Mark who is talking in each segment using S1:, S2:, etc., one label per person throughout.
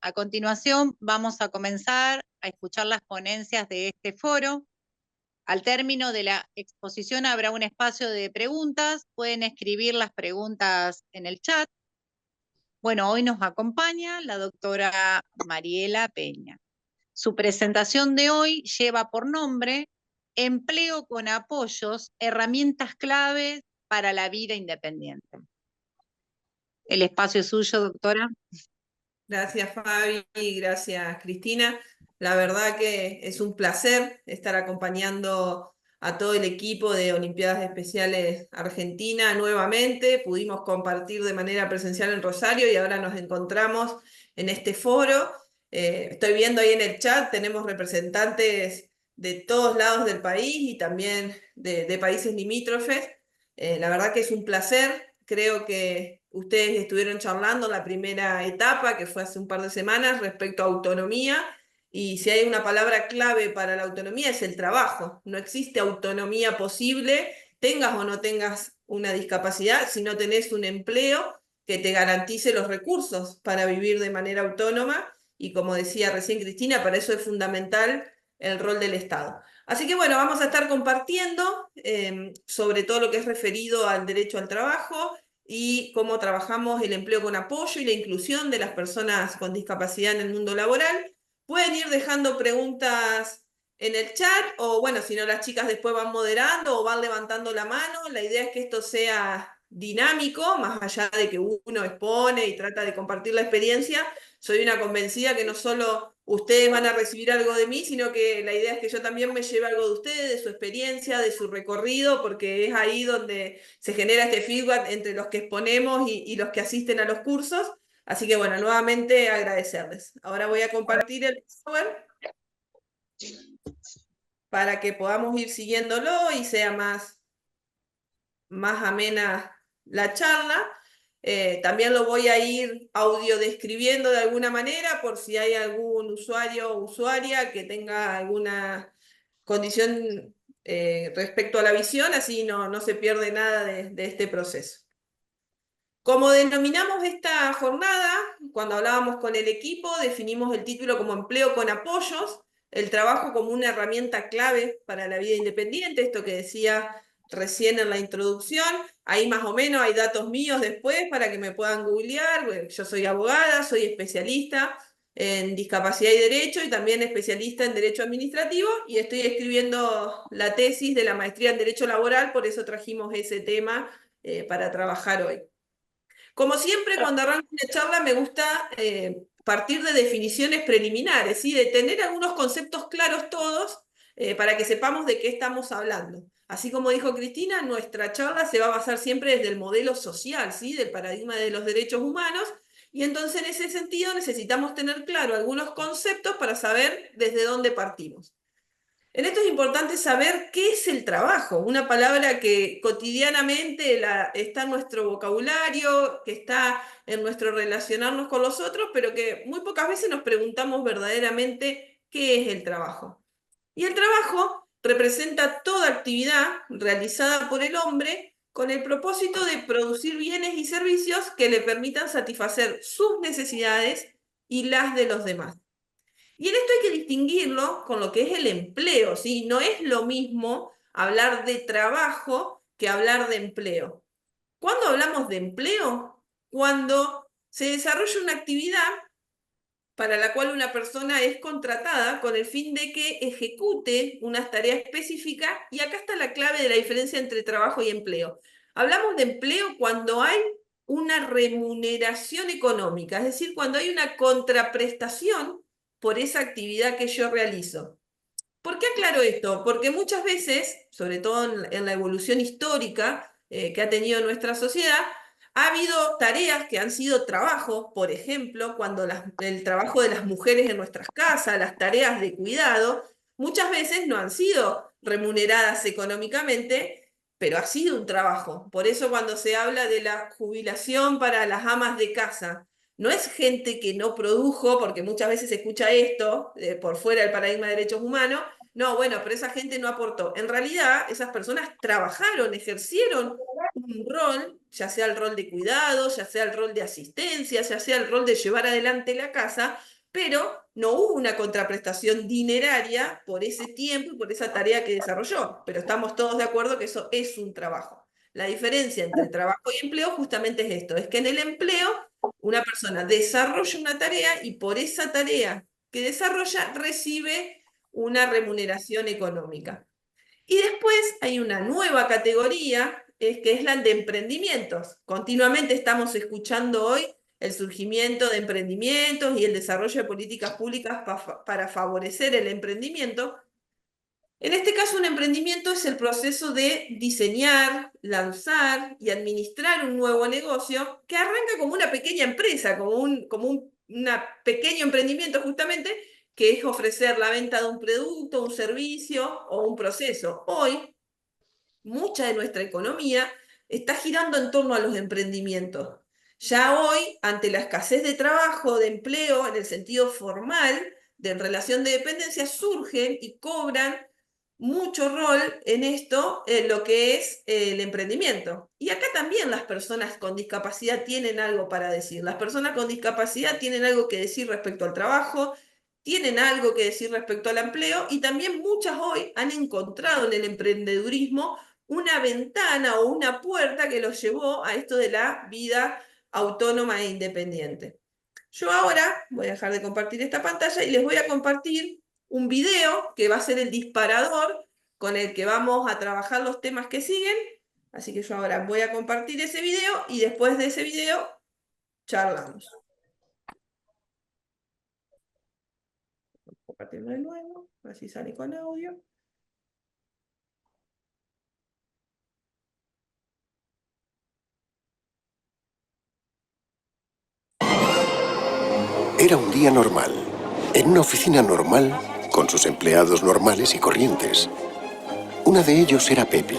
S1: A continuación, vamos a comenzar a escuchar las ponencias de este foro. Al término de la exposición habrá un espacio de preguntas. Pueden escribir las preguntas en el chat. Bueno, hoy nos acompaña la doctora Mariela Peña. Su presentación de hoy lleva por nombre Empleo con apoyos, herramientas clave para la vida independiente. El espacio es suyo, doctora.
S2: Gracias, Fabi, gracias, Cristina. La verdad que es un placer estar acompañando a todo el equipo de Olimpiadas Especiales Argentina nuevamente. Pudimos compartir de manera presencial en Rosario y ahora nos encontramos en este foro. Estoy viendo ahí en el chat, tenemos representantes de todos lados del país y también de países limítrofes. La verdad que es un placer. Creo que ustedes estuvieron charlando en la primera etapa, que fue hace un par de semanas, respecto a autonomía. Y si hay una palabra clave para la autonomía es el trabajo. No existe autonomía posible, tengas o no tengas una discapacidad, si no tenés un empleo que te garantice los recursos para vivir de manera autónoma. Y como decía recién Cristina, para eso es fundamental el rol del Estado. Así que bueno, vamos a estar compartiendo sobre todo lo que es referido al derecho al trabajo y cómo trabajamos el empleo con apoyo y la inclusión de las personas con discapacidad en el mundo laboral. Pueden ir dejando preguntas en el chat o bueno, si no las chicas después van moderando o van levantando la mano. La idea es que esto sea dinámico, más allá de que uno expone y trata de compartir la experiencia. Soy una convencida que no solo ustedes van a recibir algo de mí, sino que la idea es que yo también me lleve algo de ustedes, de su experiencia, de su recorrido, porque es ahí donde se genera este feedback entre los que exponemos y los que asisten a los cursos. Así que bueno, nuevamente agradecerles. Ahora voy a compartir el software para que podamos ir siguiéndolo y sea más amena la charla. También lo voy a ir audio describiendo de alguna manera por si hay algún usuario o usuaria que tenga alguna condición respecto a la visión, así no se pierde nada de este proceso. Como denominamos esta jornada, cuando hablábamos con el equipo, definimos el título como empleo con apoyos, el trabajo como una herramienta clave para la vida independiente, esto que decía recién en la introducción. Ahí más o menos hay datos míos después para que me puedan googlear. Bueno, yo soy abogada, soy especialista en discapacidad y derecho y también especialista en derecho administrativo y estoy escribiendo la tesis de la maestría en derecho laboral, por eso trajimos ese tema para trabajar hoy. Como siempre, cuando arranco una charla me gusta partir de definiciones preliminares, ¿sí? De tener algunos conceptos claros todos para que sepamos de qué estamos hablando. Así como dijo Cristina, nuestra charla se va a basar siempre desde el modelo social, ¿sí? Del paradigma de los derechos humanos, y entonces en ese sentido necesitamos tener claro algunos conceptos para saber desde dónde partimos. En esto es importante saber qué es el trabajo, una palabra que cotidianamente está en nuestro vocabulario, que está en nuestro relacionarnos con los otros, pero que muy pocas veces nos preguntamos verdaderamente qué es el trabajo. Y el trabajo representa toda actividad realizada por el hombre con el propósito de producir bienes y servicios que le permitan satisfacer sus necesidades y las de los demás. Y en esto hay que distinguirlo con lo que es el empleo, ¿sí? No es lo mismo hablar de trabajo que hablar de empleo. ¿Cuándo hablamos de empleo? Cuando se desarrolla una actividad para la cual una persona es contratada con el fin de que ejecute unas tareas específicas, y acá está la clave de la diferencia entre trabajo y empleo. Hablamos de empleo cuando hay una remuneración económica, es decir, cuando hay una contraprestación por esa actividad que yo realizo. ¿Por qué aclaro esto? Porque muchas veces, sobre todo en la evolución histórica que ha tenido nuestra sociedad, ha habido tareas que han sido trabajo, por ejemplo, cuando el trabajo de las mujeres en nuestras casas, las tareas de cuidado, muchas veces no han sido remuneradas económicamente, pero ha sido un trabajo. Por eso cuando se habla de la jubilación para las amas de casa, no es gente que no produjo, porque muchas veces se escucha esto por fuera del paradigma de derechos humanos. No, bueno, pero esa gente no aportó. En realidad, esas personas trabajaron, ejercieron un rol, ya sea el rol de cuidado, ya sea el rol de asistencia, ya sea el rol de llevar adelante la casa, pero no hubo una contraprestación dineraria por ese tiempo y por esa tarea que desarrolló. Pero estamos todos de acuerdo que eso es un trabajo. La diferencia entre trabajo y empleo justamente es esto, es que en el empleo una persona desarrolla una tarea y por esa tarea que desarrolla recibe una remuneración económica. Y después hay una nueva categoría, que es la de emprendimientos. Continuamente estamos escuchando hoy el surgimiento de emprendimientos y el desarrollo de políticas públicas para favorecer el emprendimiento. En este caso, un emprendimiento es el proceso de diseñar, lanzar y administrar un nuevo negocio que arranca como una pequeña empresa, como un pequeño emprendimiento justamente, que es ofrecer la venta de un producto, un servicio o un proceso. Hoy, mucha de nuestra economía está girando en torno a los emprendimientos. Ya hoy, ante la escasez de trabajo, de empleo, en el sentido formal, de relación de dependencia, surgen y cobran mucho rol en esto, lo que es el emprendimiento. Y acá también las personas con discapacidad tienen algo para decir. Las personas con discapacidad tienen algo que decir respecto al trabajo, tienen algo que decir respecto al empleo y también muchas hoy han encontrado en el emprendedurismo una ventana o una puerta que los llevó a esto de la vida autónoma e independiente. Yo ahora voy a dejar de compartir esta pantalla y les voy a compartir un video que va a ser el disparador con el que vamos a trabajar los temas que siguen. Así que yo ahora voy a compartir ese video y después de ese video charlamos. Compartirlo de nuevo, así sale con audio.
S3: Era un día normal, en una oficina normal, con sus empleados normales y corrientes. Una de ellos era Pepi,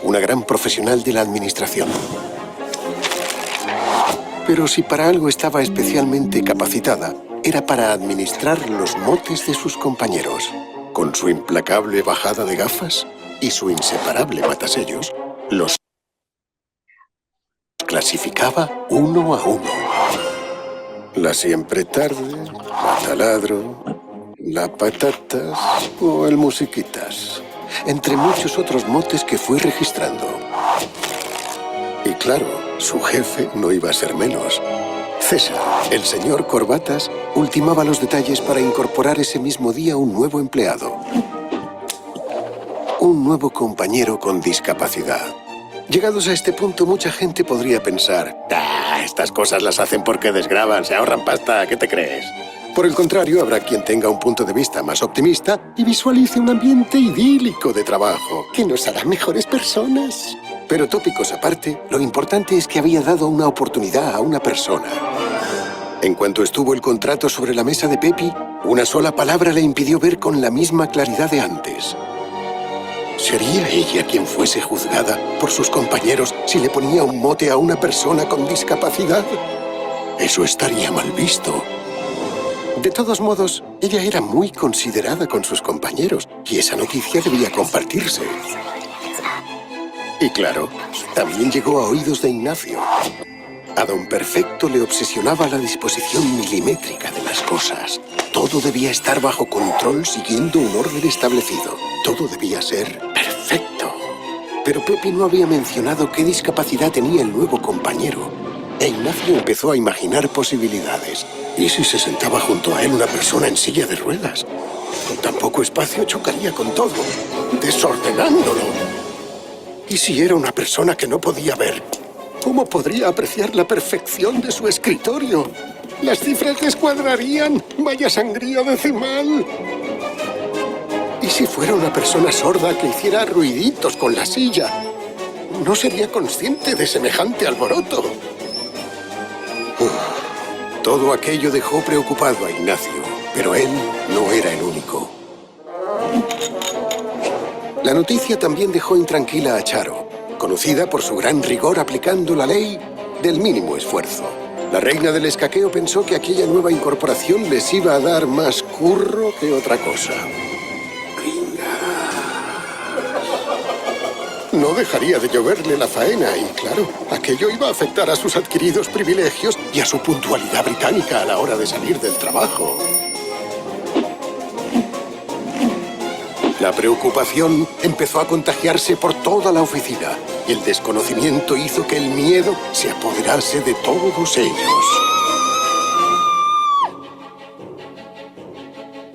S3: una gran profesional de la administración. Pero si para algo estaba especialmente capacitada, era para administrar los motes de sus compañeros. Con su implacable bajada de gafas y su inseparable matasellos, los clasificaba uno a uno. La siempre tarde, la taladro, la patatas o el musiquitas, entre muchos otros motes que fui registrando. Y claro, su jefe no iba a ser menos. César, el señor Corbatas, ultimaba los detalles para incorporar ese mismo día un nuevo empleado. Un nuevo compañero con discapacidad. Llegados a este punto, mucha gente podría pensar: estas cosas las hacen porque desgravan, se ahorran pasta, ¿qué te crees? Por el contrario, habrá quien tenga un punto de vista más optimista y visualice un ambiente idílico de trabajo que nos hará mejores personas. Pero tópicos aparte, lo importante es que había dado una oportunidad a una persona. En cuanto estuvo el contrato sobre la mesa de Pepi, una sola palabra le impidió ver con la misma claridad de antes. ¿Sería ella quien fuese juzgada por sus compañeros si le ponía un mote a una persona con discapacidad? Eso estaría mal visto. De todos modos, ella era muy considerada con sus compañeros y esa noticia debía compartirse. Y claro, también llegó a oídos de Ignacio. A don Perfecto le obsesionaba la disposición milimétrica de las cosas. Todo debía estar bajo control siguiendo un orden establecido. Todo debía ser perfecto. Pero Pepi no había mencionado qué discapacidad tenía el nuevo compañero. E Ignacio empezó a imaginar posibilidades. ¿Y si se sentaba junto a él una persona en silla de ruedas? Con tan poco espacio chocaría con todo, desordenándolo. ¿Y si era una persona que no podía ver? ¿Cómo podría apreciar la perfección de su escritorio? Las cifras descuadrarían. ¡Vaya sangría decimal! ¿Y si fuera una persona sorda que hiciera ruiditos con la silla? No sería consciente de semejante alboroto. Todo aquello dejó preocupado a Ignacio, pero él no era el único. La noticia también dejó intranquila a Charo, conocida por su gran rigor aplicando la ley del mínimo esfuerzo. La reina del escaqueo pensó que aquella nueva incorporación les iba a dar más curro que otra cosa. no dejaría de lloverle la faena y, claro, aquello iba a afectar a sus adquiridos privilegios y a su puntualidad británica a la hora de salir del trabajo. La preocupación empezó a contagiarse por toda la oficina y el desconocimiento hizo que el miedo se apoderase de todos ellos.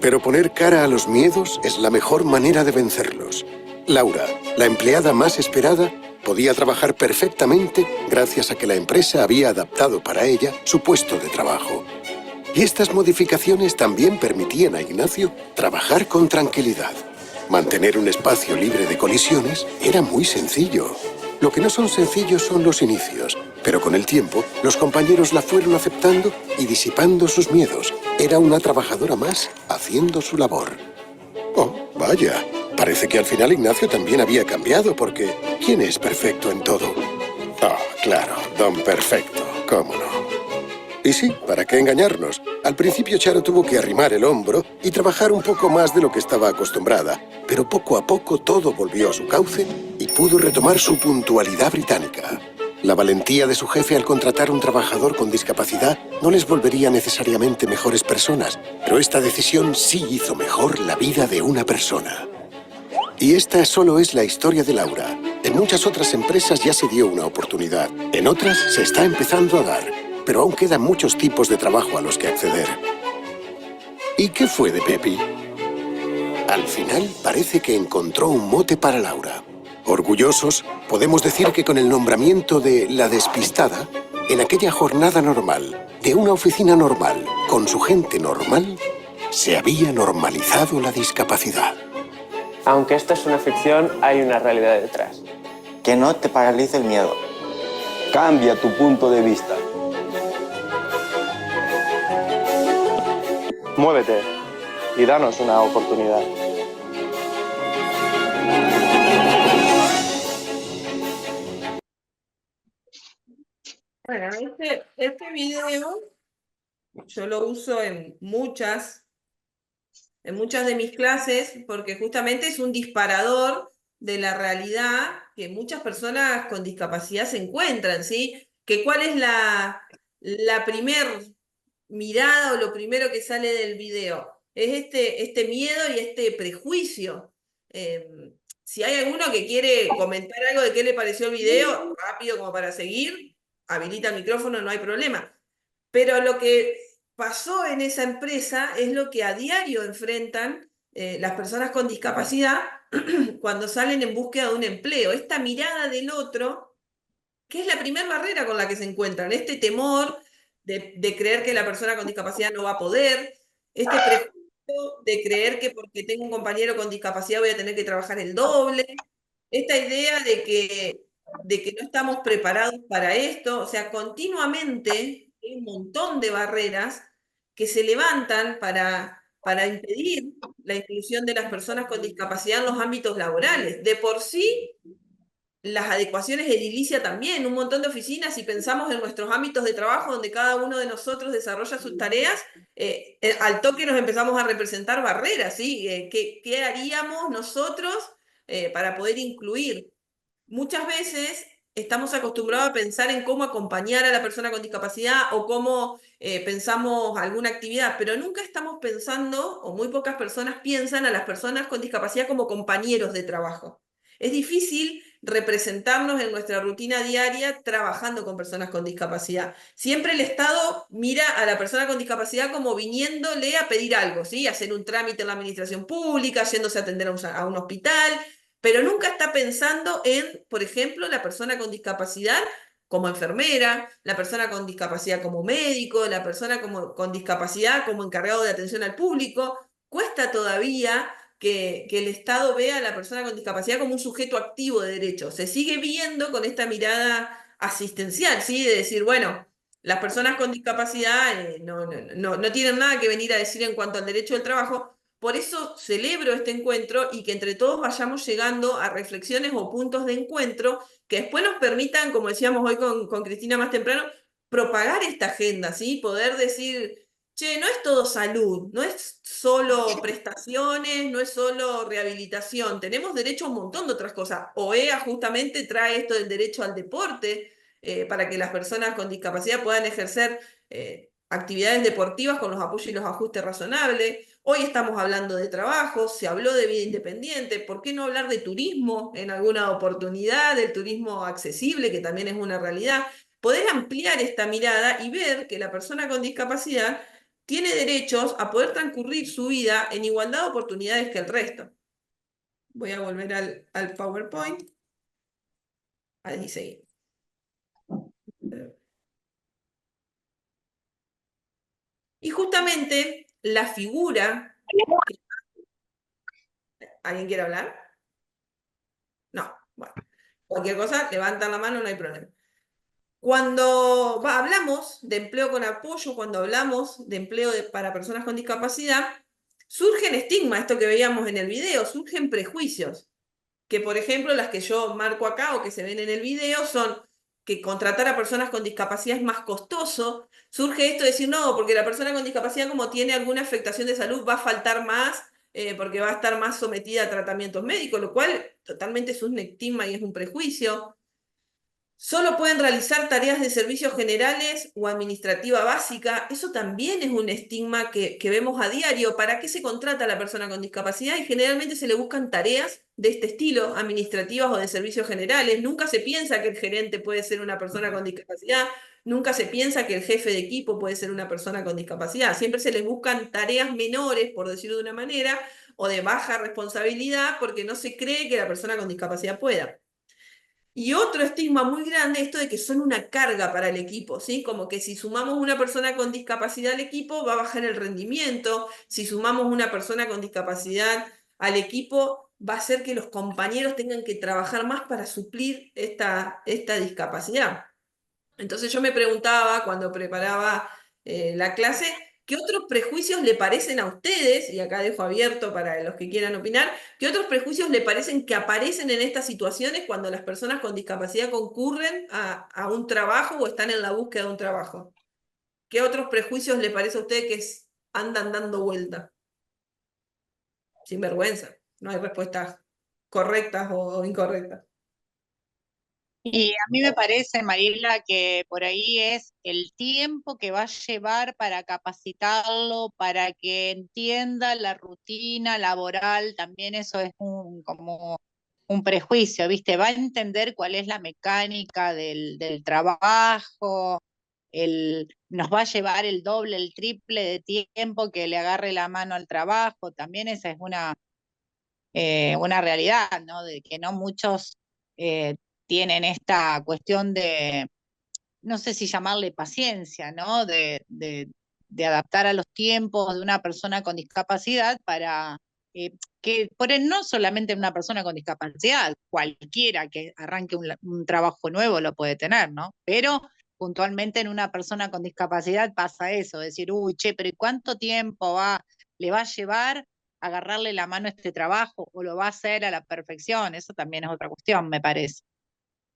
S3: Pero poner cara a los miedos es la mejor manera de vencerlos. Laura, la empleada más esperada, podía trabajar perfectamente gracias a que la empresa había adaptado para ella su puesto de trabajo. Y estas modificaciones también permitían a Ignacio trabajar con tranquilidad. Mantener un espacio libre de colisiones era muy sencillo. Lo que no son sencillos son los inicios, pero con el tiempo los compañeros la fueron aceptando y disipando sus miedos. Era una trabajadora más haciendo su labor. Oh, vaya. Parece que al final Ignacio también había cambiado, porque ¿quién es perfecto en todo? Ah, claro, don Perfecto, cómo no. Y sí, ¿para qué engañarnos? Al principio Charo tuvo que arrimar el hombro y trabajar un poco más de lo que estaba acostumbrada, pero poco a poco todo volvió a su cauce y pudo retomar su puntualidad británica. La valentía de su jefe al contratar un trabajador con discapacidad no les volvería necesariamente mejores personas, pero esta decisión sí hizo mejor la vida de una persona. Y esta solo es la historia de Laura. En muchas otras empresas ya se dio una oportunidad. En otras se está empezando a dar. Pero aún quedan muchos tipos de trabajo a los que acceder. ¿Y qué fue de Pepi? Al final parece que encontró un mote para Laura. Orgullosos, podemos decir que con el nombramiento de la despistada, en aquella jornada normal, de una oficina normal, con su gente normal, se había normalizado la discapacidad.
S4: Aunque esto es una ficción, hay una realidad detrás.
S5: Que no te paralice el miedo.
S6: Cambia tu punto de vista.
S4: Muévete y danos una oportunidad.
S2: Bueno, este video yo lo uso en muchas de mis clases porque justamente es un disparador de la realidad que muchas personas con discapacidad se encuentran, ¿sí? Que cuál es la primer mirada o lo primero que sale del video. Es este miedo y este prejuicio. Si hay alguno que quiere comentar algo de qué le pareció el video, rápido como para seguir, habilita el micrófono, no hay problema. Pero lo que pasó en esa empresa es lo que a diario enfrentan las personas con discapacidad cuando salen en búsqueda de un empleo. Esta mirada del otro, que es la primera barrera con la que se encuentran, este temor de creer que la persona con discapacidad no va a poder, este prejuicio de creer que porque tengo un compañero con discapacidad voy a tener que trabajar el doble, esta idea de que no estamos preparados para esto, o sea, continuamente hay un montón de barreras que se levantan para impedir la inclusión de las personas con discapacidad en los ámbitos laborales. De por sí, las adecuaciones edilicia también, un montón de oficinas, si pensamos en nuestros ámbitos de trabajo donde cada uno de nosotros desarrolla sus tareas, al toque nos empezamos a representar barreras, ¿sí? ¿Qué haríamos nosotros para poder incluir? Muchas veces estamos acostumbrados a pensar en cómo acompañar a la persona con discapacidad o cómo pensamos alguna actividad, pero nunca estamos pensando, o muy pocas personas piensan a las personas con discapacidad como compañeros de trabajo. Es difícil representarnos en nuestra rutina diaria trabajando con personas con discapacidad. Siempre el Estado mira a la persona con discapacidad como viniéndole a pedir algo, ¿sí? Hacer un trámite en la administración pública, yéndose a atender a un hospital, pero nunca está pensando en, por ejemplo, la persona con discapacidad como enfermera, la persona con discapacidad como médico, la persona con discapacidad como encargado de atención al público. Cuesta todavía que el Estado vea a la persona con discapacidad como un sujeto activo de derechos. Se sigue viendo con esta mirada asistencial, ¿sí? De decir, bueno, las personas con discapacidad no tienen nada que venir a decir en cuanto al derecho del trabajo. Por eso celebro este encuentro y que entre todos vayamos llegando a reflexiones o puntos de encuentro que después nos permitan, como decíamos hoy con Cristina más temprano, propagar esta agenda, ¿sí? Poder decir, che, no es todo salud, no es solo prestaciones, no es solo rehabilitación, tenemos derecho a un montón de otras cosas. OEA justamente trae esto del derecho al deporte, para que las personas con discapacidad puedan ejercer actividades deportivas con los apoyos y los ajustes razonables. Hoy estamos hablando de trabajo, se habló de vida independiente, ¿por qué no hablar de turismo en alguna oportunidad, del turismo accesible, que también es una realidad? Poder ampliar esta mirada y ver que la persona con discapacidad tiene derechos a poder transcurrir su vida en igualdad de oportunidades que el resto. Voy a volver al PowerPoint. Ahí seguimos. Y justamente la figura... ¿Alguien quiere hablar? No, bueno. Cualquier cosa, levantan la mano, no hay problema. Cuando hablamos de empleo con apoyo, cuando hablamos de empleo para personas con discapacidad, surgen estigmas, esto que veíamos en el video, surgen prejuicios, que por ejemplo las que yo marco acá o que se ven en el video son que contratar a personas con discapacidad es más costoso. Surge esto de decir, no, porque la persona con discapacidad como tiene alguna afectación de salud va a faltar más, porque va a estar más sometida a tratamientos médicos, lo cual totalmente es un estigma y es un prejuicio. Solo pueden realizar tareas de servicios generales o administrativa básica. Eso también es un estigma que vemos a diario. ¿Para qué se contrata a la persona con discapacidad? Y generalmente se le buscan tareas de este estilo, administrativas o de servicios generales. Nunca se piensa que el gerente puede ser una persona con discapacidad. Nunca se piensa que el jefe de equipo puede ser una persona con discapacidad. Siempre se les buscan tareas menores, por decirlo de una manera, o de baja responsabilidad, porque no se cree que la persona con discapacidad pueda. Y otro estigma muy grande, esto de que son una carga para el equipo, ¿sí? Como que si sumamos una persona con discapacidad al equipo, va a bajar el rendimiento. Si sumamos una persona con discapacidad al equipo, va a hacer que los compañeros tengan que trabajar más para suplir esta discapacidad. Entonces yo me preguntaba cuando preparaba la clase, ¿qué otros prejuicios le parecen a ustedes? Y acá dejo abierto para los que quieran opinar. ¿Qué otros prejuicios le parecen que aparecen en estas situaciones cuando las personas con discapacidad concurren a un trabajo o están en la búsqueda de un trabajo? ¿Qué otros prejuicios le parece a usted que andan dando vuelta? Sin vergüenza, no hay respuestas correctas o incorrectas.
S1: Y a mí me parece, Mariela, que por ahí es el tiempo que va a llevar para capacitarlo, para que entienda la rutina laboral, también eso es como un prejuicio, ¿viste? Va a entender cuál es la mecánica del trabajo, nos va a llevar el doble, el triple de tiempo que le agarre la mano al trabajo, también esa es una realidad, ¿no? De que no muchos tienen esta cuestión de, no sé si llamarle paciencia, ¿no? De adaptar a los tiempos de una persona con discapacidad para que, no solamente una persona con discapacidad, cualquiera que arranque un trabajo nuevo lo puede tener, ¿no? Pero puntualmente en una persona con discapacidad pasa eso, decir, uy, che, pero ¿y cuánto tiempo le va a llevar agarrarle la mano a este trabajo o lo va a hacer a la perfección? Eso también es otra cuestión, me parece.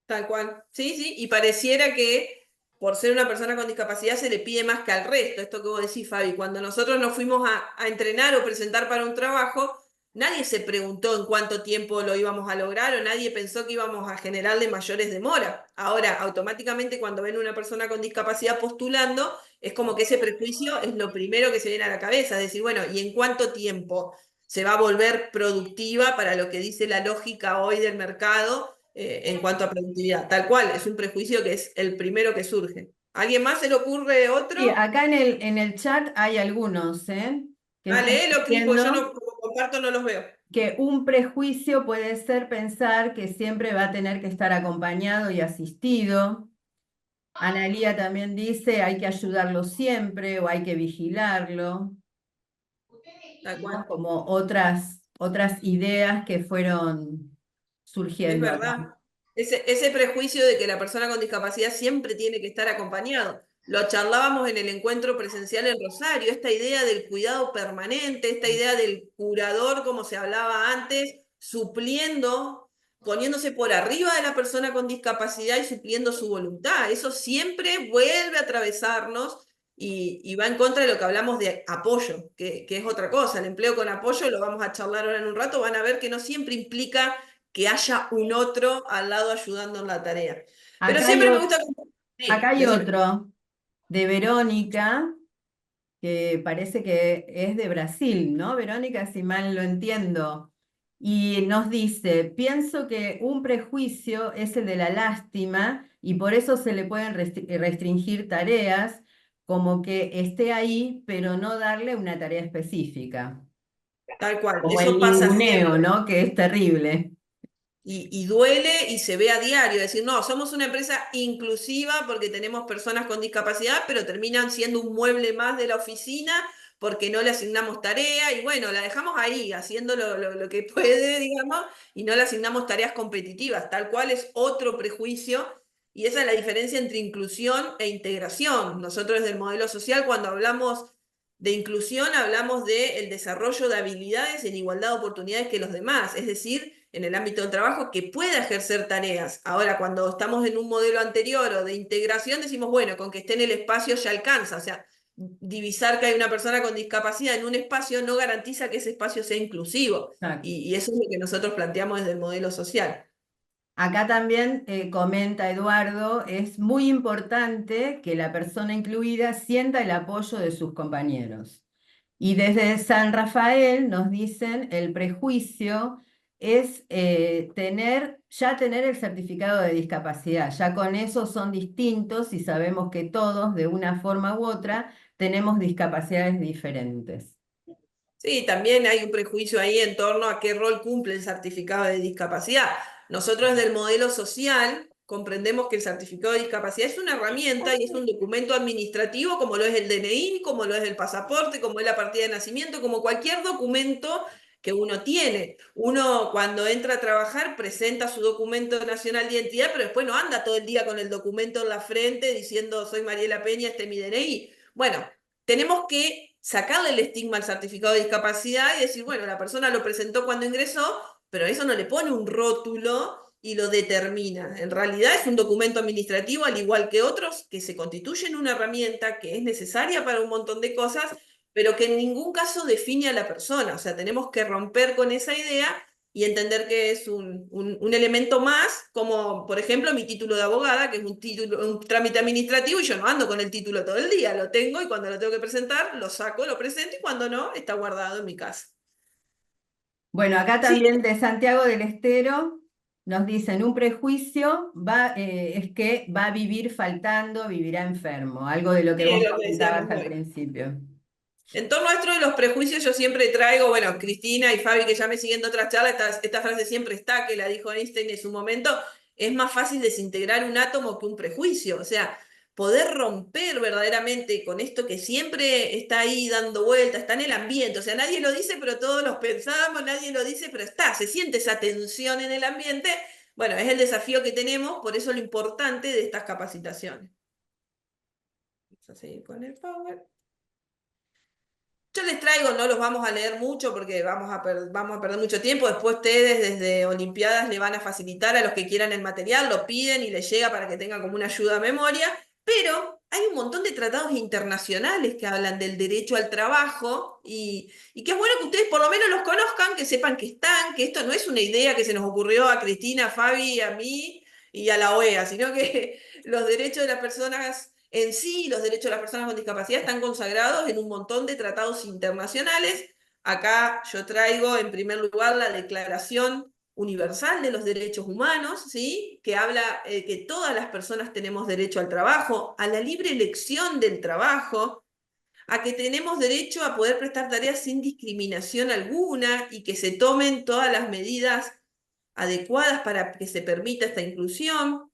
S2: Tal cual. Sí, sí, y pareciera que por ser una persona con discapacidad se le pide más que al resto. Esto que vos decís, Fabi, cuando nosotros nos fuimos a entrenar o presentar para un trabajo, nadie se preguntó en cuánto tiempo lo íbamos a lograr o nadie pensó que íbamos a generarle mayores demoras. Ahora, automáticamente cuando ven una persona con discapacidad postulando, es como que ese prejuicio es lo primero que se viene a la cabeza, es decir, bueno, ¿y en cuánto tiempo se va a volver productiva para lo que dice la lógica hoy del mercado? En cuanto a productividad. Tal cual, es un prejuicio que es el primero que surge. ¿Alguien más se le ocurre otro?
S7: Sí, acá en el chat hay algunos, ¿eh? Que están
S2: Léelo, Cris, porque yo no,
S7: diciendo
S2: como comparto no los veo.
S7: que un prejuicio puede ser pensar que siempre va a tener que estar acompañado y asistido. Analía también dice hay que ayudarlo siempre o hay que vigilarlo,
S2: Tal
S7: ¿no?
S2: cual.
S7: Como otras ideas que fueron
S2: Es
S7: surgiendo acá.
S2: verdad. Ese prejuicio de que la persona con discapacidad siempre tiene que estar acompañado. Lo charlábamos en el encuentro presencial en Rosario, esta idea del cuidado permanente, esta idea del curador, como se hablaba antes, supliendo, poniéndose por arriba de la persona con discapacidad y supliendo su voluntad. Eso siempre vuelve a atravesarnos y va en contra de lo que hablamos de apoyo, que es otra cosa. El empleo con apoyo, lo vamos a charlar ahora en un rato, van a ver que no siempre implica que haya un otro al lado ayudando en la tarea. Pero
S7: Acá hay,
S2: siempre me gusta... Sí,
S7: acá hay
S2: decime.
S7: otro de Verónica, que parece que es de Brasil, ¿no? Verónica, si mal lo entiendo. Y nos dice, pienso que un prejuicio es el de la lástima y por eso se le pueden restringir tareas, como que esté ahí, pero no darle una tarea específica.
S2: Tal cual,
S7: Como el
S2: eso pasa
S7: ninguneo,
S2: siempre.
S7: ¿no? Que es terrible.
S2: Y duele y se ve a diario, decir, no, somos una empresa inclusiva porque tenemos personas con discapacidad, pero terminan siendo un mueble más de la oficina porque no le asignamos tarea y bueno, la dejamos ahí haciendo lo que puede, digamos, y no le asignamos tareas competitivas, tal cual es otro prejuicio y esa es la diferencia entre inclusión e integración. Nosotros desde el modelo social, cuando hablamos de inclusión, hablamos del desarrollo de habilidades en igualdad de oportunidades que los demás, es decir, en el ámbito del trabajo que pueda ejercer tareas. Ahora, cuando estamos en un modelo anterior o de integración, decimos, bueno, con que esté en el espacio ya alcanza. O sea, divisar que hay una persona con discapacidad en un espacio no garantiza que ese espacio sea inclusivo.
S7: Exacto.
S2: Y eso es lo que nosotros planteamos desde el modelo social.
S7: Acá también comenta Eduardo, es muy importante que la persona incluida sienta el apoyo de sus compañeros. Y desde San Rafael nos dicen, el prejuicio es ya tener el certificado de discapacidad. Ya con eso son distintos y sabemos que todos, de una forma u otra, tenemos discapacidades diferentes.
S2: Sí, también hay un prejuicio ahí en torno a qué rol cumple el certificado de discapacidad. Nosotros del modelo social comprendemos que el certificado de discapacidad es una herramienta y es un documento administrativo como lo es el DNI, como lo es el pasaporte, como es la partida de nacimiento, como cualquier documento que uno tiene. Uno cuando entra a trabajar presenta su documento nacional de identidad, pero después no anda todo el día con el documento en la frente diciendo soy Mariela Peña, este es mi DNI. Bueno, tenemos que sacarle el estigma al certificado de discapacidad y decir, bueno, la persona lo presentó cuando ingresó, pero eso no le pone un rótulo y lo determina. En realidad es un documento administrativo, al igual que otros, que se constituyen una herramienta que es necesaria para un montón de cosas, pero que en ningún caso define a la persona. O sea, tenemos que romper con esa idea y entender que es un elemento más, como por ejemplo mi título de abogada, que es un trámite administrativo y yo no ando con el título todo el día, lo tengo y cuando lo tengo que presentar, lo saco, lo presento y cuando no, está guardado en mi casa.
S7: Bueno, acá
S2: Sí,
S7: también de Santiago del Estero nos dicen, un prejuicio es que va a vivir faltando, vivirá enfermo, algo de lo que
S2: sí,
S7: vos
S2: es lo que decíamos
S7: comentabas al
S2: hoy.
S7: principio.
S2: En torno a esto de los prejuicios, yo siempre traigo, bueno, Cristina y Fabi, que ya me siguen de otras charlas, esta frase siempre está, que la dijo Einstein en su momento, es más fácil desintegrar un átomo que un prejuicio. O sea, poder romper verdaderamente con esto que siempre está ahí dando vuelta, está en el ambiente. O sea, nadie lo dice, pero todos los pensamos, nadie lo dice, pero está, se siente esa tensión en el ambiente. Bueno, es el desafío que tenemos, por eso lo importante de estas capacitaciones. Vamos a seguir con el Power. Yo les traigo, no los vamos a leer mucho porque vamos a perder mucho tiempo. Después ustedes desde Olimpiadas le van a facilitar a los que quieran el material, lo piden y les llega para que tengan como una ayuda a memoria. Pero hay un montón de tratados internacionales que hablan del derecho al trabajo y que es bueno que ustedes por lo menos los conozcan, que sepan que están, que esto no es una idea que se nos ocurrió a Cristina, a Fabi, a mí y a la OEA, sino que los derechos de las personas en sí, los derechos de las personas con discapacidad están consagrados en un montón de tratados internacionales. Acá yo traigo en primer lugar la Declaración Universal de los Derechos Humanos, ¿sí? Que habla que todas las personas tenemos derecho al trabajo, a la libre elección del trabajo, a que tenemos derecho a poder prestar tareas sin discriminación alguna y que se tomen todas las medidas adecuadas para que se permita esta inclusión,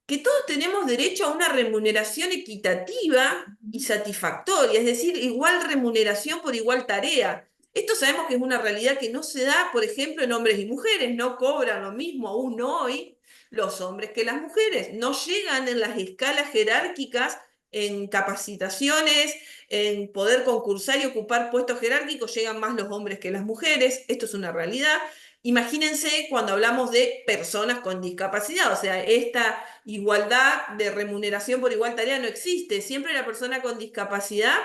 S2: que todos tenemos derecho a una remuneración equitativa y satisfactoria, es decir, igual remuneración por igual tarea. Esto sabemos que es una realidad que no se da, por ejemplo, en hombres y mujeres, no cobran lo mismo aún hoy los hombres que las mujeres, no llegan en las escalas jerárquicas en capacitaciones, en poder concursar y ocupar puestos jerárquicos, llegan más los hombres que las mujeres. Esto es una realidad. Imagínense cuando hablamos de personas con discapacidad, o sea, esta igualdad de remuneración por igual tarea no existe. Siempre la persona con discapacidad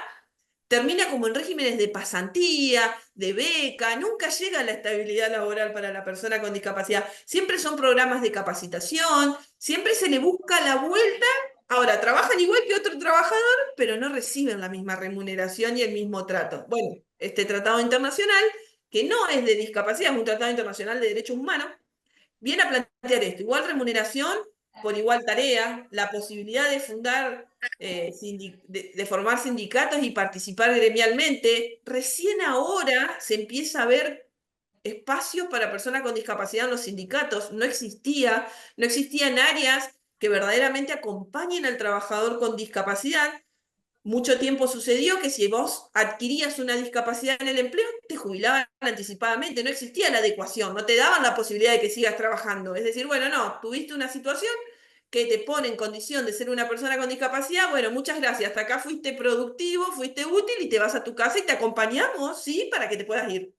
S2: termina como en regímenes de pasantía, de beca, nunca llega a la estabilidad laboral para la persona con discapacidad. Siempre son programas de capacitación, siempre se le busca la vuelta. Ahora, trabajan igual que otro trabajador, pero no reciben la misma remuneración y el mismo trato. Bueno, este tratado internacional, que no es de discapacidad, es un tratado internacional de derechos humanos, viene a plantear esto: igual remuneración por igual tarea, la posibilidad de fundar, de formar sindicatos y participar gremialmente. Recién ahora se empieza a ver espacios para personas con discapacidad en los sindicatos. No existían áreas que verdaderamente acompañen al trabajador con discapacidad. Mucho tiempo sucedió que si vos adquirías una discapacidad en el empleo, te jubilaban anticipadamente, no existía la adecuación, no te daban la posibilidad de que sigas trabajando. Es decir, bueno, no, tuviste una situación que te pone en condición de ser una persona con discapacidad, bueno, muchas gracias, hasta acá fuiste productivo, fuiste útil y te vas a tu casa y te acompañamos, ¿sí? Para que te puedas ir,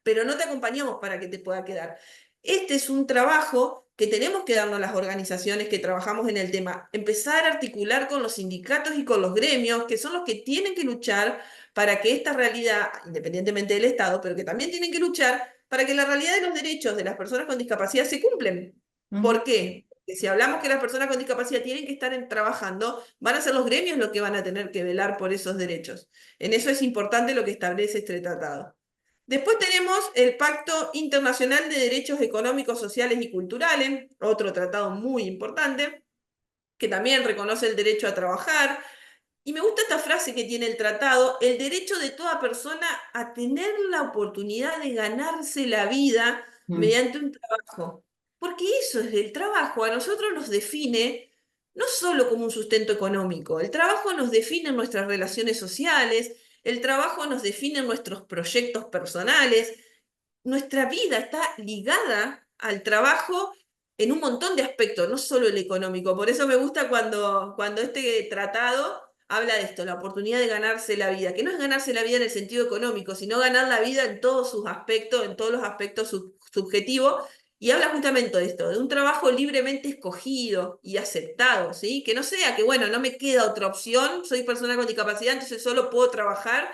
S2: pero no te acompañamos para que te pueda quedar. Este es un trabajo que tenemos que darnos las organizaciones que trabajamos en el tema, empezar a articular con los sindicatos y con los gremios, que son los que tienen que luchar para que esta realidad, independientemente del Estado, pero que también tienen que luchar para que la realidad de los derechos de las personas con discapacidad se cumplen. ¿Por qué? Porque si hablamos que las personas con discapacidad tienen que estar trabajando, van a ser los gremios los que van a tener que velar por esos derechos. En eso es importante lo que establece este tratado. Después tenemos el Pacto Internacional de Derechos Económicos, Sociales y Culturales, otro tratado muy importante, que también reconoce el derecho a trabajar. Y me gusta esta frase que tiene el tratado: el derecho de toda persona a tener la oportunidad de ganarse la vida mediante un trabajo. Porque eso es el trabajo, a nosotros nos define no solo como un sustento económico, el trabajo nos define en nuestras relaciones sociales, el trabajo nos define en nuestros proyectos personales. Nuestra vida está ligada al trabajo en un montón de aspectos, no solo el económico. Por eso me gusta cuando este tratado habla de esto, la oportunidad de ganarse la vida, que no es ganarse la vida en el sentido económico, sino ganar la vida en todos sus aspectos, en todos los aspectos subjetivos, y habla justamente de esto, de un trabajo libremente escogido y aceptado, ¿sí? Que no sea que, bueno, no me queda otra opción, soy persona con discapacidad, entonces solo puedo trabajar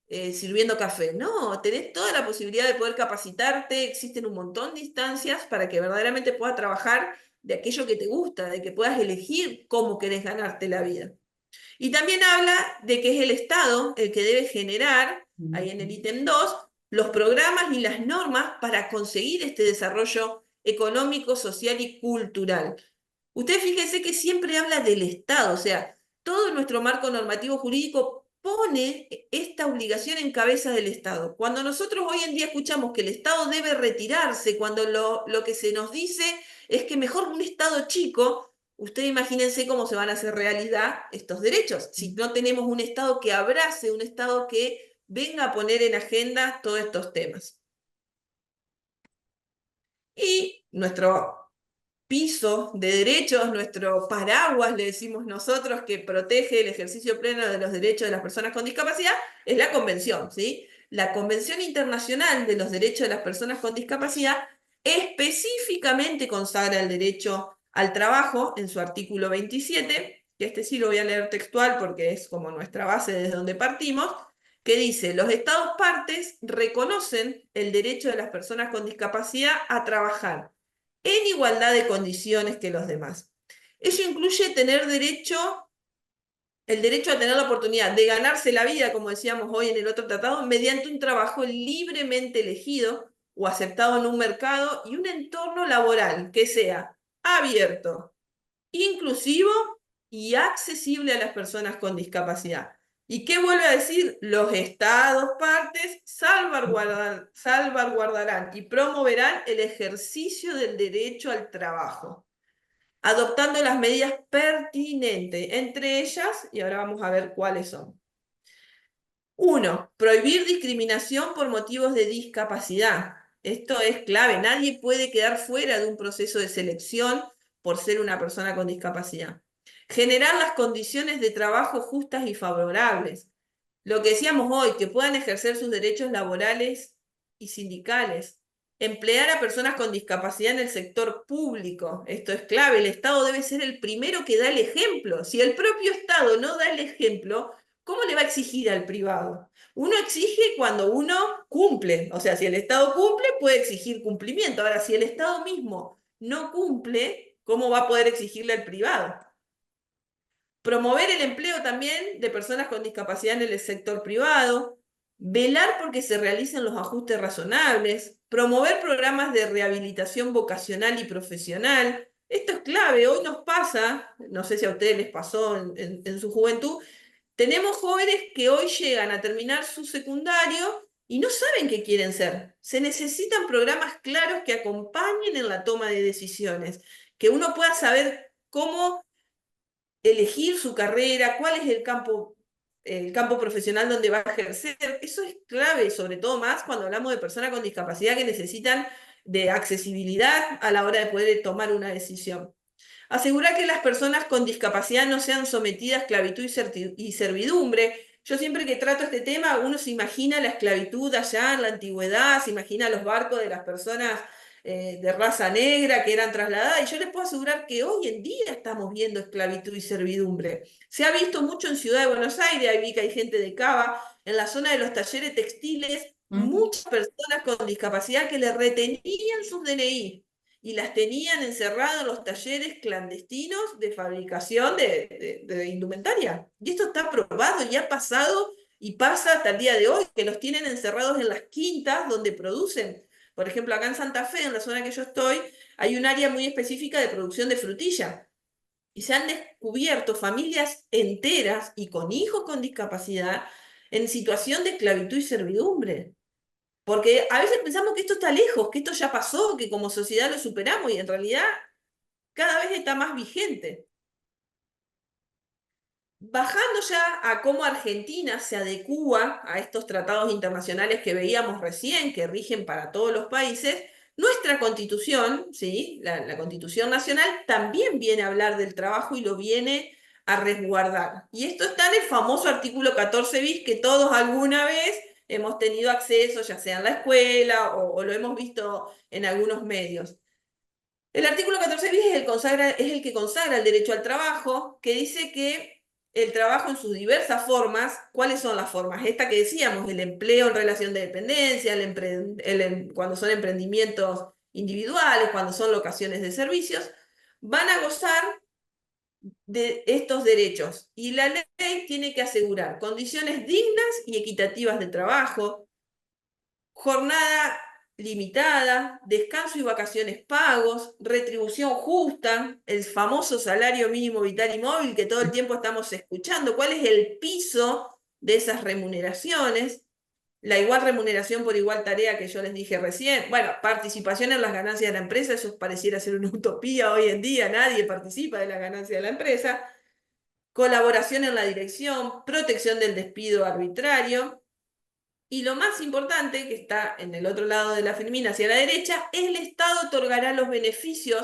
S2: sirviendo café. No, tenés toda la posibilidad de poder capacitarte, existen un montón de instancias para que verdaderamente puedas trabajar de aquello que te gusta, de que puedas elegir cómo querés ganarte la vida. Y también habla de que es el Estado el que debe generar, ahí en el ítem 2, los programas y las normas para conseguir este desarrollo económico, social y cultural. Ustedes fíjense que siempre habla del Estado, o sea, todo nuestro marco normativo jurídico pone esta obligación en cabeza del Estado. Cuando nosotros hoy en día escuchamos que el Estado debe retirarse, cuando lo que se nos dice es que mejor un Estado chico, ustedes imagínense cómo se van a hacer realidad estos derechos, si no tenemos un Estado que abrace, un Estado que venga a poner en agenda todos estos temas. Y nuestro piso de derechos, nuestro paraguas, le decimos nosotros, que protege el ejercicio pleno de los derechos de las personas con discapacidad, es la Convención, ¿sí? La Convención Internacional de los Derechos de las Personas con Discapacidad específicamente consagra el derecho al trabajo en su artículo 27, que este sí lo voy a leer textual porque es como nuestra base desde donde partimos, que dice: los Estados partes reconocen el derecho de las personas con discapacidad a trabajar en igualdad de condiciones que los demás. Ello incluye tener el derecho a tener la oportunidad de ganarse la vida, como decíamos hoy en el otro tratado, mediante un trabajo libremente elegido o aceptado en un mercado y un entorno laboral que sea abierto, inclusivo y accesible a las personas con discapacidad. ¿Y qué vuelve a decir? Los Estados partes salvaguardarán y promoverán el ejercicio del derecho al trabajo, adoptando las medidas pertinentes, entre ellas, y ahora vamos a ver cuáles son. 1. Prohibir discriminación por motivos de discapacidad. Esto es clave. Nadie puede quedar fuera de un proceso de selección por ser una persona con discapacidad. Generar las condiciones de trabajo justas y favorables. Lo que decíamos hoy, que puedan ejercer sus derechos laborales y sindicales. Emplear a personas con discapacidad en el sector público. Esto es clave. El Estado debe ser el primero que da el ejemplo. Si el propio Estado no da el ejemplo, ¿cómo le va a exigir al privado? Uno exige cuando uno cumple. O sea, si el Estado cumple, puede exigir cumplimiento. Ahora, si el Estado mismo no cumple, ¿cómo va a poder exigirle al privado? Promover el empleo también de personas con discapacidad en el sector privado, velar porque se realicen los ajustes razonables, promover programas de rehabilitación vocacional y profesional. Esto es clave, hoy nos pasa, no sé si a ustedes les pasó en su juventud, tenemos jóvenes que hoy llegan a terminar su secundario y no saben qué quieren ser. Se necesitan programas claros que acompañen en la toma de decisiones, que uno pueda saber cómo elegir su carrera, cuál es el campo profesional donde va a ejercer. Eso es clave, sobre todo más cuando hablamos de personas con discapacidad que necesitan de accesibilidad a la hora de poder tomar una decisión. Asegurar que las personas con discapacidad no sean sometidas a esclavitud y servidumbre. Yo siempre que trato este tema, uno se imagina la esclavitud allá en la antigüedad, se imagina los barcos de las personas de raza negra que eran trasladadas, y yo les puedo asegurar que hoy en día estamos viendo esclavitud y servidumbre. Se ha visto mucho en Ciudad de Buenos Aires, ahí vi que hay gente de Cava, en la zona de los talleres textiles, muchas personas con discapacidad que le retenían sus DNI y las tenían encerradas en los talleres clandestinos de fabricación de indumentaria. Y esto está probado y ha pasado y pasa hasta el día de hoy, que los tienen encerrados en las quintas donde producen. Por ejemplo, acá en Santa Fe, en la zona que yo estoy, hay un área muy específica de producción de frutilla. Y se han descubierto familias enteras y con hijos con discapacidad en situación de esclavitud y servidumbre. Porque a veces pensamos que esto está lejos, que esto ya pasó, que como sociedad lo superamos, y en realidad cada vez está más vigente. Bajando ya a cómo Argentina se adecúa a estos tratados internacionales que veíamos recién, que rigen para todos los países, nuestra Constitución, ¿sí? La Constitución Nacional, también viene a hablar del trabajo y lo viene a resguardar. Y esto está en el famoso artículo 14 bis, que todos alguna vez hemos tenido acceso, ya sea en la escuela o lo hemos visto en algunos medios. El artículo 14 bis es el que consagra el derecho al trabajo, que dice que el trabajo en sus diversas formas, ¿cuáles son las formas? Esta que decíamos, el empleo en relación de dependencia, cuando son emprendimientos individuales, cuando son locaciones de servicios, van a gozar de estos derechos. Y la ley tiene que asegurar condiciones dignas y equitativas de trabajo, jornada limitada, descanso y vacaciones pagos, retribución justa, el famoso salario mínimo vital y móvil que todo el tiempo estamos escuchando, cuál es el piso de esas remuneraciones, la igual remuneración por igual tarea que yo les dije recién, bueno, participación en las ganancias de la empresa, eso pareciera ser una utopía hoy en día, nadie participa de la ganancia de la empresa, colaboración en la dirección, protección del despido arbitrario. Y lo más importante, que está en el otro lado de la filmina hacia la derecha, el Estado otorgará los beneficios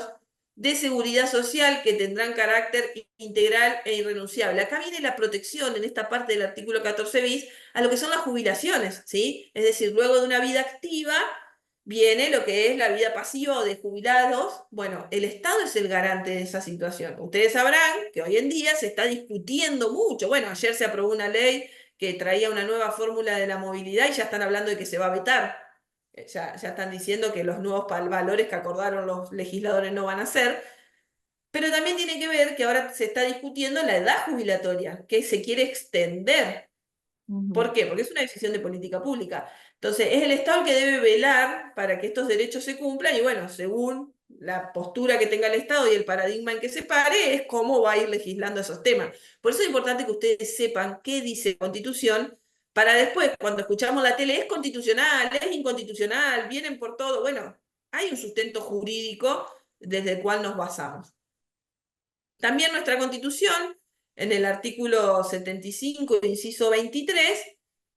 S2: de seguridad social que tendrán carácter integral e irrenunciable. Acá viene la protección, en esta parte del artículo 14 bis, a lo que son las jubilaciones, ¿sí? Es decir, luego de una vida activa, viene lo que es la vida pasiva o de jubilados. Bueno, el Estado es el garante de esa situación. Ustedes sabrán que hoy en día se está discutiendo mucho. Bueno, ayer se aprobó una ley que traía una nueva fórmula de la movilidad y ya están hablando de que se va a vetar. Ya están diciendo que los nuevos valores que acordaron los legisladores no van a ser. Pero también tiene que ver que ahora se está discutiendo la edad jubilatoria, que se quiere extender. ¿Por qué? Porque es una decisión de política pública. Entonces, es el Estado el que debe velar para que estos derechos se cumplan y bueno, según la postura que tenga el Estado y el paradigma en que se pare, es cómo va a ir legislando esos temas. Por eso es importante que ustedes sepan qué dice la Constitución, para después, cuando escuchamos la tele, es constitucional, es inconstitucional, vienen por todo. Bueno, hay un sustento jurídico desde el cual nos basamos. También nuestra Constitución, en el artículo 75, inciso 23,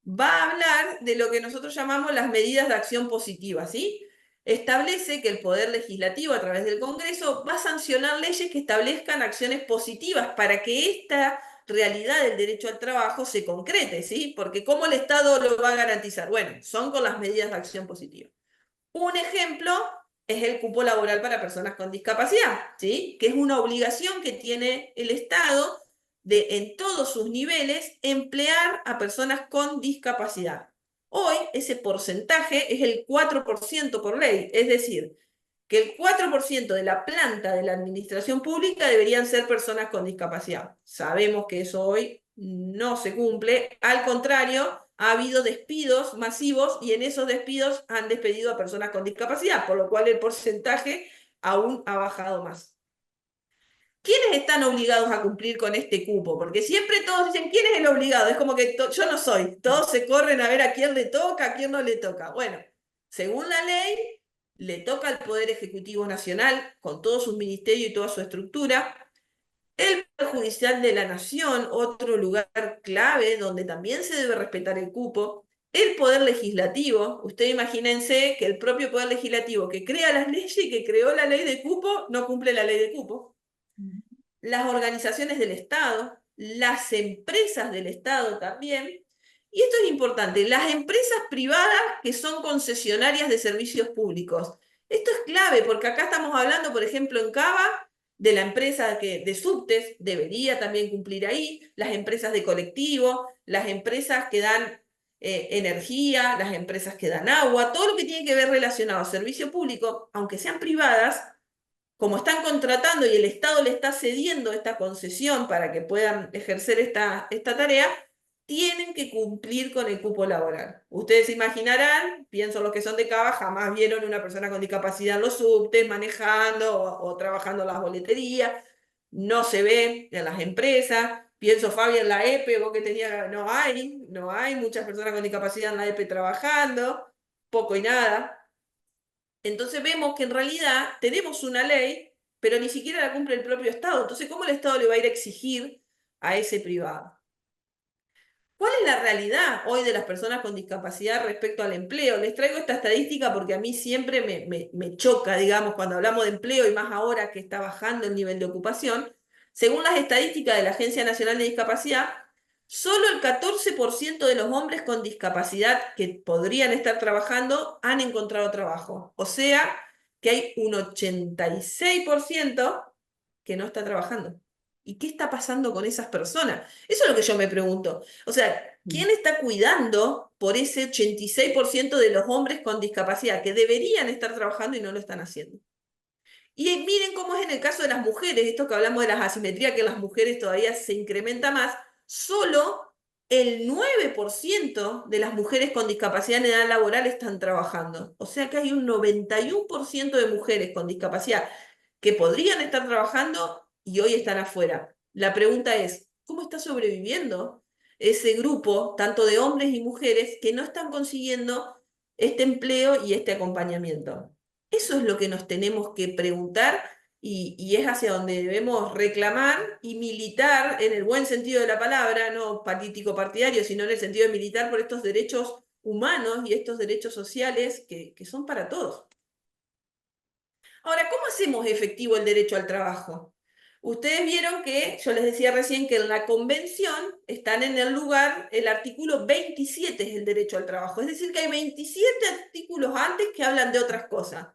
S2: va a hablar de lo que nosotros llamamos las medidas de acción positiva, ¿sí? establece que el Poder Legislativo, a través del Congreso, va a sancionar leyes que establezcan acciones positivas para que esta realidad del derecho al trabajo se concrete, ¿sí? Porque ¿cómo el Estado lo va a garantizar? Bueno, son con las medidas de acción positiva. Un ejemplo es el cupo laboral para personas con discapacidad, ¿sí? Que es una obligación que tiene el Estado de, en todos sus niveles, emplear a personas con discapacidad. Hoy ese porcentaje es el 4% por ley, es decir, que el 4% de la planta de la administración pública deberían ser personas con discapacidad. Sabemos que eso hoy no se cumple, al contrario, ha habido despidos masivos y en esos despidos han despedido a personas con discapacidad, por lo cual el porcentaje aún ha bajado más. ¿Quiénes están obligados a cumplir con este cupo? Porque siempre todos dicen, ¿quién es el obligado? Es como que yo no soy. Todos se corren a ver a quién le toca, a quién no le toca. Bueno, según la ley, le toca al Poder Ejecutivo Nacional, con todos sus ministerios y toda su estructura, el Poder Judicial de la Nación, otro lugar clave donde también se debe respetar el cupo, el Poder Legislativo. Ustedes imagínense que el propio Poder Legislativo que crea las leyes y que creó la ley de cupo, no cumple la ley de cupo. Las organizaciones del Estado, las empresas del Estado también. Y esto es importante, las empresas privadas que son concesionarias de servicios públicos. Esto es clave porque acá estamos hablando, por ejemplo, en Cava, de la empresa de subtes, debería también cumplir ahí, las empresas de colectivo, las empresas que dan energía, las empresas que dan agua, todo lo que tiene que ver relacionado a servicio público, aunque sean privadas, como están contratando y el Estado le está cediendo esta concesión para que puedan ejercer esta tarea, tienen que cumplir con el cupo laboral. Ustedes se imaginarán, pienso los que son de Cava, jamás vieron una persona con discapacidad en los subtes, manejando o trabajando en las boleterías, no se ve en las empresas. Pienso, Fabi, en la EPE, vos que tenías, no hay muchas personas con discapacidad en la EPE trabajando, poco y nada. Entonces vemos que en realidad tenemos una ley, pero ni siquiera la cumple el propio Estado. Entonces, ¿cómo el Estado le va a ir a exigir a ese privado? ¿Cuál es la realidad hoy de las personas con discapacidad respecto al empleo? Les traigo esta estadística porque a mí siempre me choca, digamos, cuando hablamos de empleo y más ahora que está bajando el nivel de ocupación. Según las estadísticas de la Agencia Nacional de Discapacidad, solo el 14% de los hombres con discapacidad que podrían estar trabajando han encontrado trabajo. O sea, que hay un 86% que no está trabajando. ¿Y qué está pasando con esas personas? Eso es lo que yo me pregunto. O sea, ¿quién está cuidando por ese 86% de los hombres con discapacidad que deberían estar trabajando y no lo están haciendo? Y miren cómo es en el caso de las mujeres, esto que hablamos de las asimetrías, que en las mujeres todavía se incrementa más, solo el 9% de las mujeres con discapacidad en edad laboral están trabajando. O sea que hay un 91% de mujeres con discapacidad que podrían estar trabajando y hoy están afuera. La pregunta es, ¿cómo está sobreviviendo ese grupo, tanto de hombres y mujeres, que no están consiguiendo este empleo y este acompañamiento? Eso es lo que nos tenemos que preguntar y es hacia donde debemos reclamar y militar en el buen sentido de la palabra, no político-partidario, sino en el sentido de militar por estos derechos humanos y estos derechos sociales que son para todos. Ahora, ¿cómo hacemos efectivo el derecho al trabajo? Ustedes vieron que, yo les decía recién que en la convención están en el lugar, el artículo 27 es el derecho al trabajo, es decir que hay 27 artículos antes que hablan de otras cosas.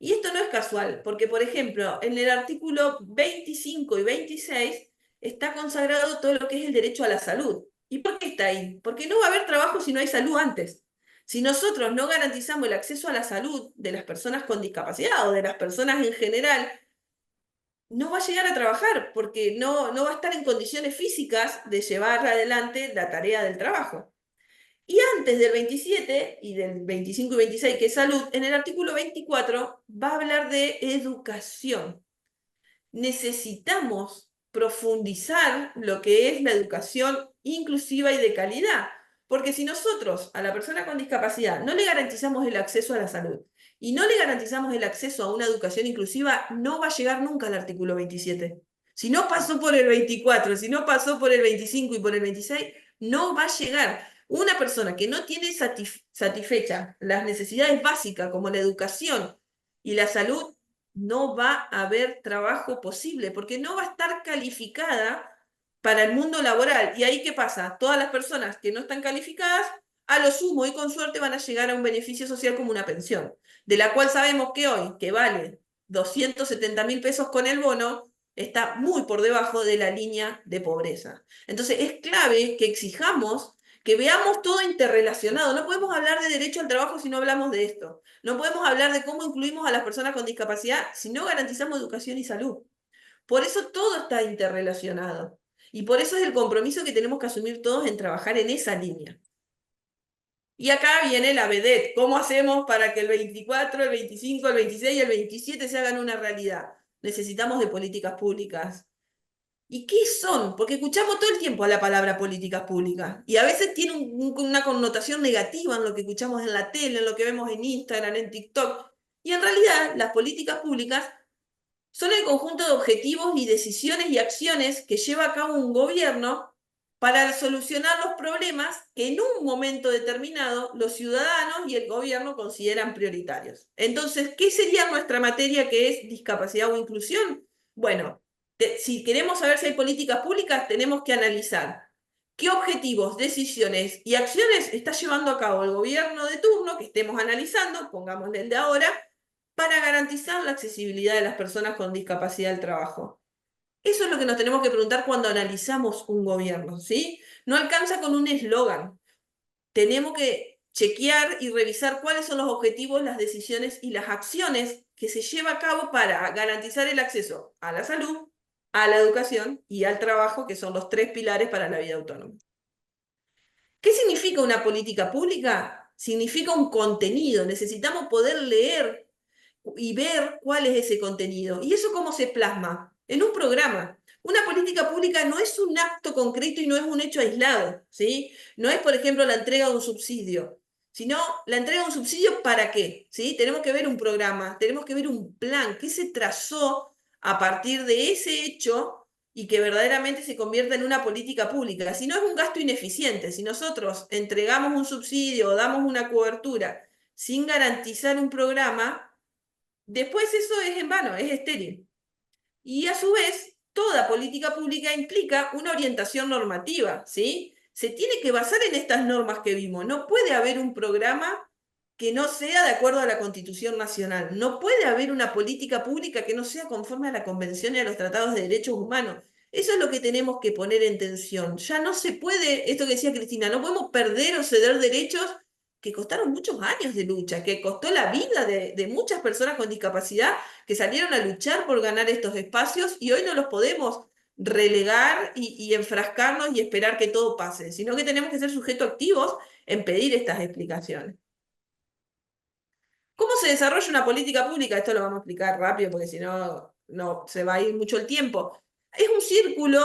S2: Y esto no es casual, porque por ejemplo, en el artículo 25 y 26 está consagrado todo lo que es el derecho a la salud. ¿Y por qué está ahí? Porque no va a haber trabajo si no hay salud antes. Si nosotros no garantizamos el acceso a la salud de las personas con discapacidad o de las personas en general, no va a llegar a trabajar porque no va a estar en condiciones físicas de llevar adelante la tarea del trabajo. Y antes del 27 y del 25 y 26, que es salud, en el artículo 24 va a hablar de educación. Necesitamos profundizar lo que es la educación inclusiva y de calidad, porque si nosotros a la persona con discapacidad no le garantizamos el acceso a la salud y no le garantizamos el acceso a una educación inclusiva, no va a llegar nunca al artículo 27. Si no pasó por el 24, si no pasó por el 25 y por el 26, no va a llegar. Una persona que no tiene satisfechas las necesidades básicas como la educación y la salud, no va a haber trabajo posible, porque no va a estar calificada para el mundo laboral. ¿Y ahí qué pasa? Todas las personas que no están calificadas, a lo sumo y con suerte van a llegar a un beneficio social como una pensión, de la cual sabemos que hoy, que vale 270.000 pesos con el bono, está muy por debajo de la línea de pobreza. Entonces es clave que exijamos que veamos todo interrelacionado. No podemos hablar de derecho al trabajo si no hablamos de esto. No podemos hablar de cómo incluimos a las personas con discapacidad si no garantizamos educación y salud. Por eso todo está interrelacionado. Y por eso es el compromiso que tenemos que asumir todos en trabajar en esa línea. Y acá viene la vedette. ¿Cómo hacemos para que el 24, el 25, el 26 y el 27 se hagan una realidad? Necesitamos de políticas públicas. ¿Y qué son? Porque escuchamos todo el tiempo la palabra políticas públicas y a veces tiene una connotación negativa en lo que escuchamos en la tele, en lo que vemos en Instagram, en TikTok. Y en realidad las políticas públicas son el conjunto de objetivos y decisiones y acciones que lleva a cabo un gobierno para solucionar los problemas que en un momento determinado los ciudadanos y el gobierno consideran prioritarios. Entonces, ¿qué sería nuestra materia que es discapacidad o inclusión? Bueno, si queremos saber si hay políticas públicas, tenemos que analizar qué objetivos, decisiones y acciones está llevando a cabo el gobierno de turno, que estemos analizando, pongámosle el de ahora, para garantizar la accesibilidad de las personas con discapacidad al trabajo. Eso es lo que nos tenemos que preguntar cuando analizamos un gobierno, ¿sí? No alcanza con un eslogan. Tenemos que chequear y revisar cuáles son los objetivos, las decisiones y las acciones que se lleva a cabo para garantizar el acceso a la salud, a la educación y al trabajo, que son los 3 pilares para la vida autónoma. ¿Qué significa una política pública? Significa un contenido. Necesitamos poder leer y ver cuál es ese contenido. ¿Y eso cómo se plasma? En un programa. Una política pública no es un acto concreto y no es un hecho aislado, ¿sí? No es, por ejemplo, la entrega de un subsidio, sino la entrega de un subsidio ¿para qué? ¿Sí? Tenemos que ver un programa, tenemos que ver un plan, qué se trazó a partir de ese hecho y que verdaderamente se convierta en una política pública. Si no es un gasto ineficiente, si nosotros entregamos un subsidio o damos una cobertura sin garantizar un programa, después eso es en vano, es estéril. Y a su vez, toda política pública implica una orientación normativa, ¿sí? Se tiene que basar en estas normas que vimos. No puede haber un programa que no sea de acuerdo a la Constitución Nacional. No puede haber una política pública que no sea conforme a la Convención y a los tratados de derechos humanos. Eso es lo que tenemos que poner en tensión. Ya no se puede, esto que decía Cristina, no podemos perder o ceder derechos que costaron muchos años de lucha, que costó la vida de muchas personas con discapacidad que salieron a luchar por ganar estos espacios y hoy no los podemos relegar y enfrascarnos y esperar que todo pase, sino que tenemos que ser sujetos activos en pedir estas explicaciones. ¿Cómo se desarrolla una política pública? Esto lo vamos a explicar rápido porque si no, no se va a ir mucho el tiempo. Es un círculo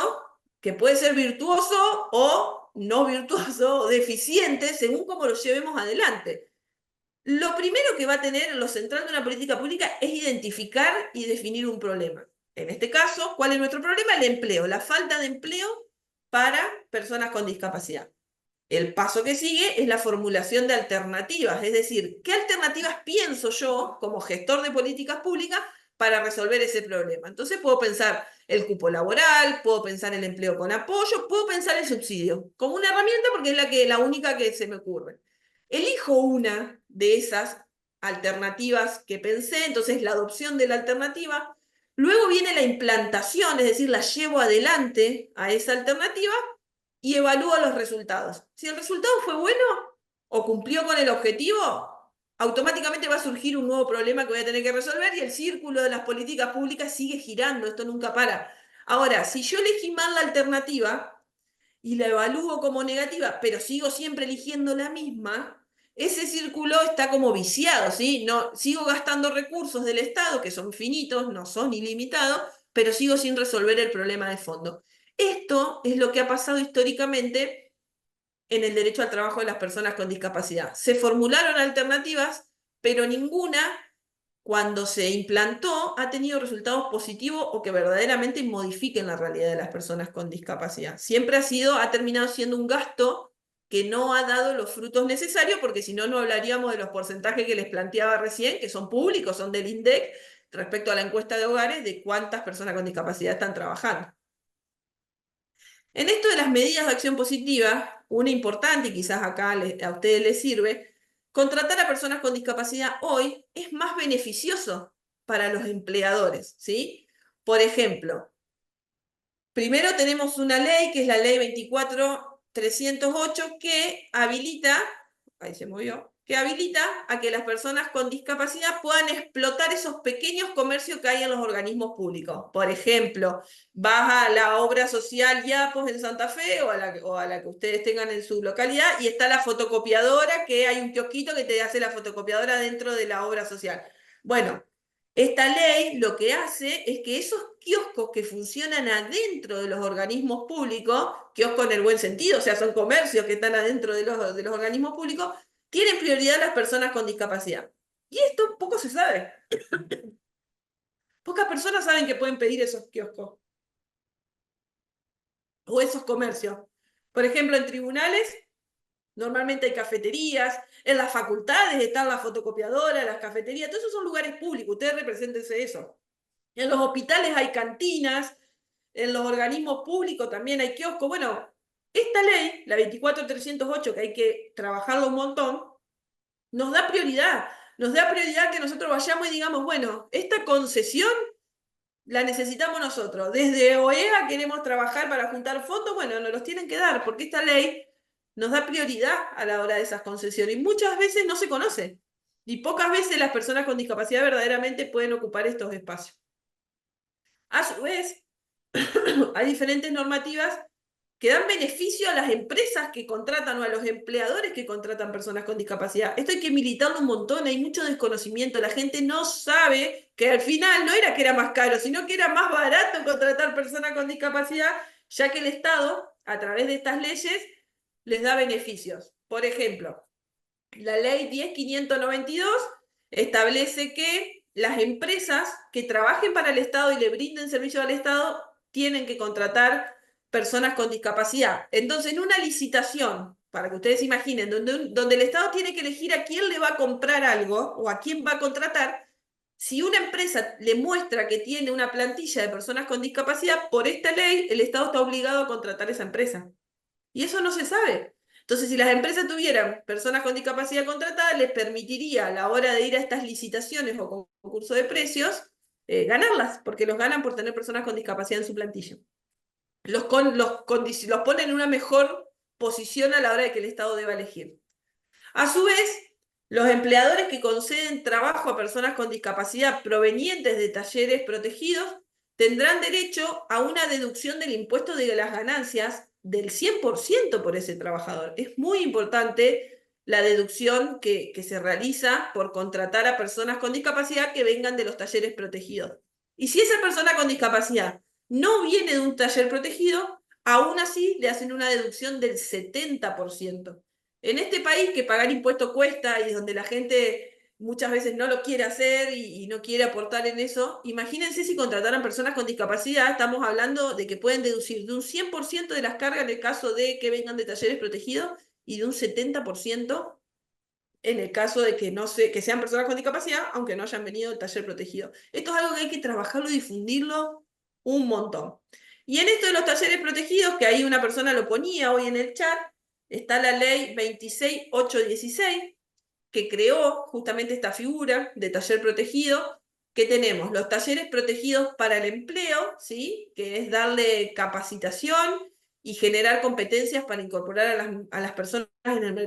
S2: que puede ser virtuoso o no virtuoso o deficiente según cómo lo llevemos adelante. Lo primero que va a tener lo central de una política pública es identificar y definir un problema. En este caso, ¿cuál es nuestro problema? El empleo, la falta de empleo para personas con discapacidad. El paso que sigue es la formulación de alternativas, es decir, ¿qué alternativas pienso yo como gestor de políticas públicas para resolver ese problema? Entonces puedo pensar el cupo laboral, puedo pensar el empleo con apoyo, puedo pensar el subsidio como una herramienta porque es la única que se me ocurre. Elijo una de esas alternativas que pensé, entonces la adopción de la alternativa. Luego viene la implantación, es decir, la llevo adelante a esa alternativa y evalúo los resultados. Si el resultado fue bueno o cumplió con el objetivo, automáticamente va a surgir un nuevo problema que voy a tener que resolver y el círculo de las políticas públicas sigue girando, esto nunca para. Ahora, si yo elegí mal la alternativa y la evalúo como negativa, pero sigo siempre eligiendo la misma, ese círculo está como viciado, ¿sí? No, sigo gastando recursos del Estado, que son finitos, no son ilimitados, pero sigo sin resolver el problema de fondo. Esto es lo que ha pasado históricamente en el derecho al trabajo de las personas con discapacidad. Se formularon alternativas, pero ninguna, cuando se implantó, ha tenido resultados positivos o que verdaderamente modifiquen la realidad de las personas con discapacidad. Siempre ha terminado siendo un gasto que no ha dado los frutos necesarios, porque si no, no hablaríamos de los porcentajes que les planteaba recién, que son públicos, son del INDEC, respecto a la encuesta de hogares, de cuántas personas con discapacidad están trabajando. En esto de las medidas de acción positiva, una importante, y quizás acá a ustedes les sirve, contratar a personas con discapacidad hoy es más beneficioso para los empleadores, ¿sí? Por ejemplo, primero tenemos una ley, que es la ley 24.308, que habilita, ahí se movió, que habilita a que las personas con discapacidad puedan explotar esos pequeños comercios que hay en los organismos públicos. Por ejemplo, vas a la obra social Yapos en Santa Fe o a la que ustedes tengan en su localidad y está la fotocopiadora, que hay un kiosquito que te hace la fotocopiadora dentro de la obra social. Bueno, esta ley lo que hace es que esos kioscos que funcionan adentro de los organismos públicos, kioscos en el buen sentido, o sea, son comercios que están adentro de los organismos públicos, tienen prioridad las personas con discapacidad. Y esto poco se sabe. Pocas personas saben que pueden pedir esos kioscos o esos comercios. Por ejemplo, en tribunales normalmente hay cafeterías, en las facultades están las fotocopiadoras, las cafeterías, todos esos son lugares públicos, ustedes represéntense eso. En los hospitales hay cantinas, en los organismos públicos también hay kioscos. Bueno, esta ley, la 24.308, que hay que trabajarla un montón, nos da prioridad que nosotros vayamos y digamos, bueno, esta concesión la necesitamos nosotros. Desde OEA queremos trabajar para juntar fondos, bueno, nos los tienen que dar, porque esta ley nos da prioridad a la hora de esas concesiones, y muchas veces no se conoce, y pocas veces las personas con discapacidad verdaderamente pueden ocupar estos espacios. A su vez, hay diferentes normativas que dan beneficio a las empresas que contratan o a los empleadores que contratan personas con discapacidad. Esto hay que militarlo un montón, hay mucho desconocimiento, la gente no sabe que al final no era que era más caro, sino que era más barato contratar personas con discapacidad, ya que el Estado, a través de estas leyes, les da beneficios. Por ejemplo, la ley 10.592 establece que las empresas que trabajen para el Estado y le brinden servicio al Estado tienen que contratar personas con discapacidad. Entonces, en una licitación, para que ustedes imaginen, donde el Estado tiene que elegir a quién le va a comprar algo o a quién va a contratar, si una empresa le muestra que tiene una plantilla de personas con discapacidad, por esta ley, el Estado está obligado a contratar a esa empresa. Y eso no se sabe. Entonces, si las empresas tuvieran personas con discapacidad contratadas, les permitiría a la hora de ir a estas licitaciones o concursos de precios, ganarlas, porque los ganan por tener personas con discapacidad en su plantilla. Los ponen en una mejor posición a la hora de que el Estado deba elegir. A su vez, los empleadores que conceden trabajo a personas con discapacidad provenientes de talleres protegidos tendrán derecho a una deducción del impuesto de las ganancias del 100% por ese trabajador. Es muy importante la deducción que se realiza por contratar a personas con discapacidad que vengan de los talleres protegidos. Y si esa persona con discapacidad no viene de un taller protegido, aún así le hacen una deducción del 70%. En este país que pagar impuestos cuesta y donde la gente muchas veces no lo quiere hacer y no quiere aportar en eso, imagínense si contrataran personas con discapacidad, estamos hablando de que pueden deducir de un 100% de las cargas en el caso de que vengan de talleres protegidos y de un 70% en el caso de que sean personas con discapacidad, aunque no hayan venido del taller protegido. Esto es algo que hay que trabajarlo y difundirlo un montón. Y en esto de los talleres protegidos, que ahí una persona lo ponía hoy en el chat, está la ley 26.816, que creó justamente esta figura de taller protegido, que tenemos los talleres protegidos para el empleo, ¿sí? Que es darle capacitación y generar competencias para incorporar a las personas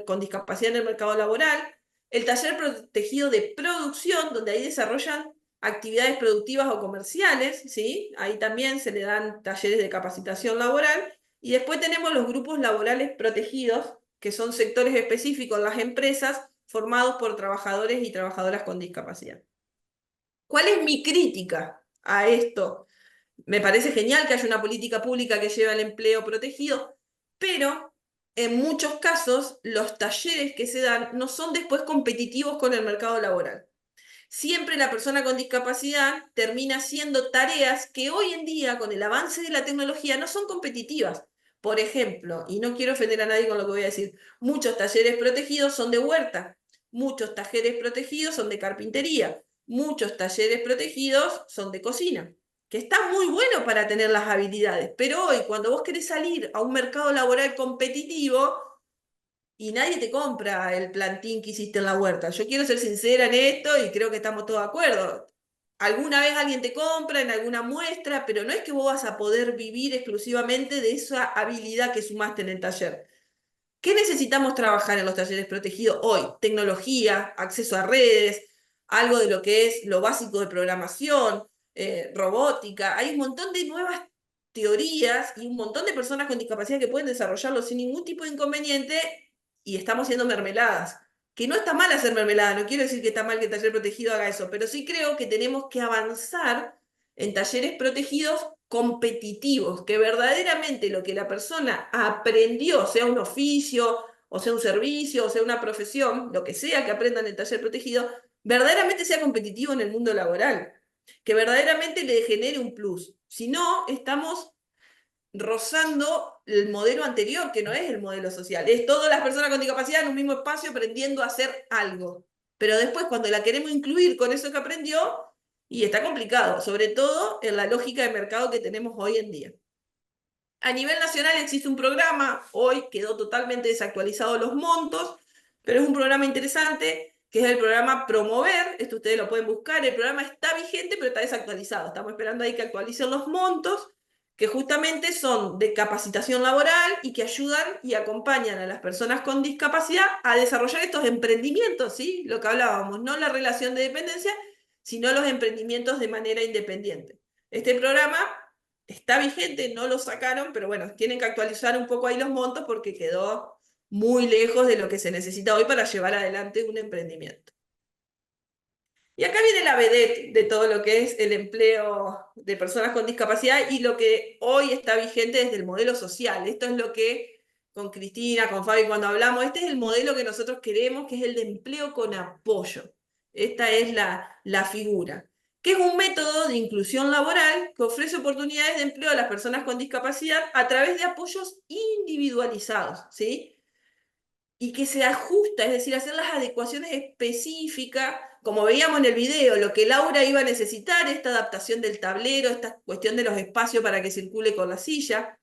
S2: con discapacidad en el mercado laboral. El taller protegido de producción, donde ahí desarrollan actividades productivas o comerciales, ¿sí? Ahí también se le dan talleres de capacitación laboral. Y después tenemos los grupos laborales protegidos, que son sectores específicos en las empresas, formados por trabajadores y trabajadoras con discapacidad. ¿Cuál es mi crítica a esto? Me parece genial que haya una política pública que lleve al empleo protegido, pero en muchos casos los talleres que se dan no son después competitivos con el mercado laboral. Siempre la persona con discapacidad termina haciendo tareas que hoy en día, con el avance de la tecnología, no son competitivas. Por ejemplo, y no quiero ofender a nadie con lo que voy a decir, muchos talleres protegidos son de huerta, muchos talleres protegidos son de carpintería, muchos talleres protegidos son de cocina, que está muy bueno para tener las habilidades, pero hoy cuando vos querés salir a un mercado laboral competitivo y nadie te compra el plantín que hiciste en la huerta. Yo quiero ser sincera en esto y creo que estamos todos de acuerdo. Alguna vez alguien te compra en alguna muestra, pero no es que vos vas a poder vivir exclusivamente de esa habilidad que sumaste en el taller. ¿Qué necesitamos trabajar en los talleres protegidos hoy? Tecnología, acceso a redes, algo de lo que es lo básico de programación, robótica. Hay un montón de nuevas teorías y un montón de personas con discapacidad que pueden desarrollarlo sin ningún tipo de inconveniente y estamos haciendo mermeladas. Que no está mal hacer mermelada, no quiero decir que está mal que el taller protegido haga eso, pero sí creo que tenemos que avanzar en talleres protegidos competitivos, que verdaderamente lo que la persona aprendió, sea un oficio, o sea un servicio, o sea una profesión, lo que sea que aprenda en el taller protegido, verdaderamente sea competitivo en el mundo laboral, que verdaderamente le genere un plus. Si no, estamos rozando el modelo anterior, que no es el modelo social. Es todas las personas con discapacidad en un mismo espacio aprendiendo a hacer algo. Pero después, cuando la queremos incluir con eso que aprendió, y está complicado, sobre todo en la lógica de mercado que tenemos hoy en día. A nivel nacional existe un programa, hoy quedó totalmente desactualizado los montos, pero es un programa interesante, que es el programa Promover, esto ustedes lo pueden buscar, el programa está vigente, pero está desactualizado. Estamos esperando ahí que actualicen los montos, que justamente son de capacitación laboral y que ayudan y acompañan a las personas con discapacidad a desarrollar estos emprendimientos, ¿sí? Lo que hablábamos, no la relación de dependencia, sino los emprendimientos de manera independiente. Este programa está vigente, no lo sacaron, pero bueno, tienen que actualizar un poco ahí los montos porque quedó muy lejos de lo que se necesita hoy para llevar adelante un emprendimiento. Y acá viene la vedette de todo lo que es el empleo de personas con discapacidad y lo que hoy está vigente desde el modelo social. Esto es lo que con Cristina, con Fabi, cuando hablamos, este es el modelo que nosotros queremos, que es el de empleo con apoyo. Esta es la figura, que es un método de inclusión laboral que ofrece oportunidades de empleo a las personas con discapacidad a través de apoyos individualizados, ¿sí? Y que se ajusta, es decir, hacer las adecuaciones específicas, como veíamos en el video, lo que Laura iba a necesitar, esta adaptación del tablero, esta cuestión de los espacios para que circule con la silla,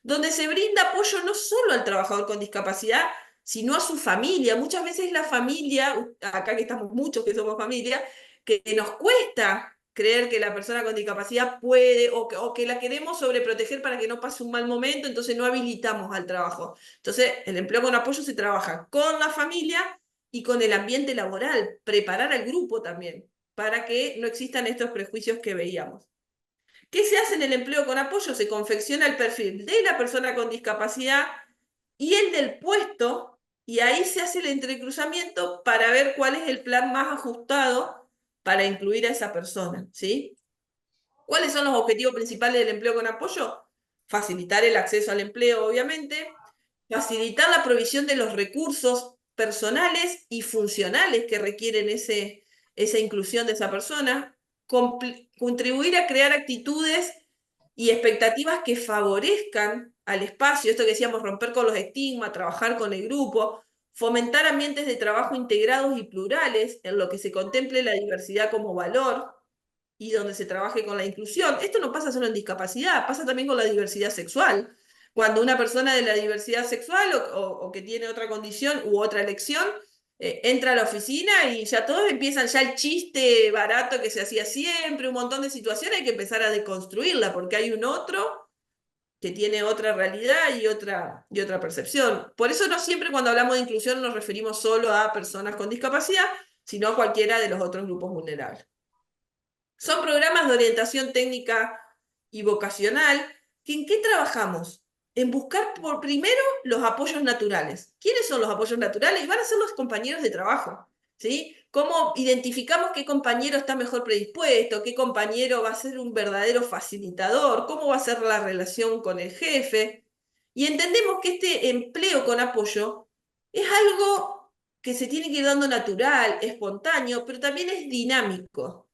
S2: donde se brinda apoyo no solo al trabajador con discapacidad, sino a su familia. Muchas veces la familia, acá que estamos muchos que somos familia, que nos cuesta creer que la persona con discapacidad puede o que la queremos sobreproteger para que no pase un mal momento, entonces no habilitamos al trabajo. Entonces, el empleo con apoyo se trabaja con la familia y con el ambiente laboral, preparar al grupo también, para que no existan estos prejuicios que veíamos. ¿Qué se hace en el empleo con apoyo? Se confecciona el perfil de la persona con discapacidad y el del puesto, y ahí se hace el entrecruzamiento para ver cuál es el plan más ajustado para incluir a esa persona, ¿sí? ¿Cuáles son los objetivos principales del empleo con apoyo? Facilitar el acceso al empleo, obviamente, facilitar la provisión de los recursos personales y funcionales que requieren esa inclusión de esa persona, contribuir a crear actitudes y expectativas que favorezcan al espacio, esto que decíamos, romper con los estigmas, trabajar con el grupo, fomentar ambientes de trabajo integrados y plurales, en lo que se contemple la diversidad como valor y donde se trabaje con la inclusión. Esto no pasa solo en discapacidad, pasa también con la diversidad sexual. Cuando una persona de la diversidad sexual o que tiene otra condición u otra elección, entra a la oficina y ya todos empiezan ya el chiste barato que se hacía siempre, un montón de situaciones, hay que empezar a deconstruirla porque hay un otro que tiene otra realidad y otra percepción. Por eso no siempre cuando hablamos de inclusión nos referimos solo a personas con discapacidad, sino a cualquiera de los otros grupos vulnerables. Son programas de orientación técnica y vocacional. ¿En qué trabajamos? En buscar por primero los apoyos naturales. ¿Quiénes son los apoyos naturales? Van a ser los compañeros de trabajo, ¿sí? ¿Cómo identificamos qué compañero está mejor predispuesto? ¿Qué compañero va a ser un verdadero facilitador? ¿Cómo va a ser la relación con el jefe? Y entendemos que este empleo con apoyo es algo que se tiene que ir dando natural, espontáneo, pero también es dinámico.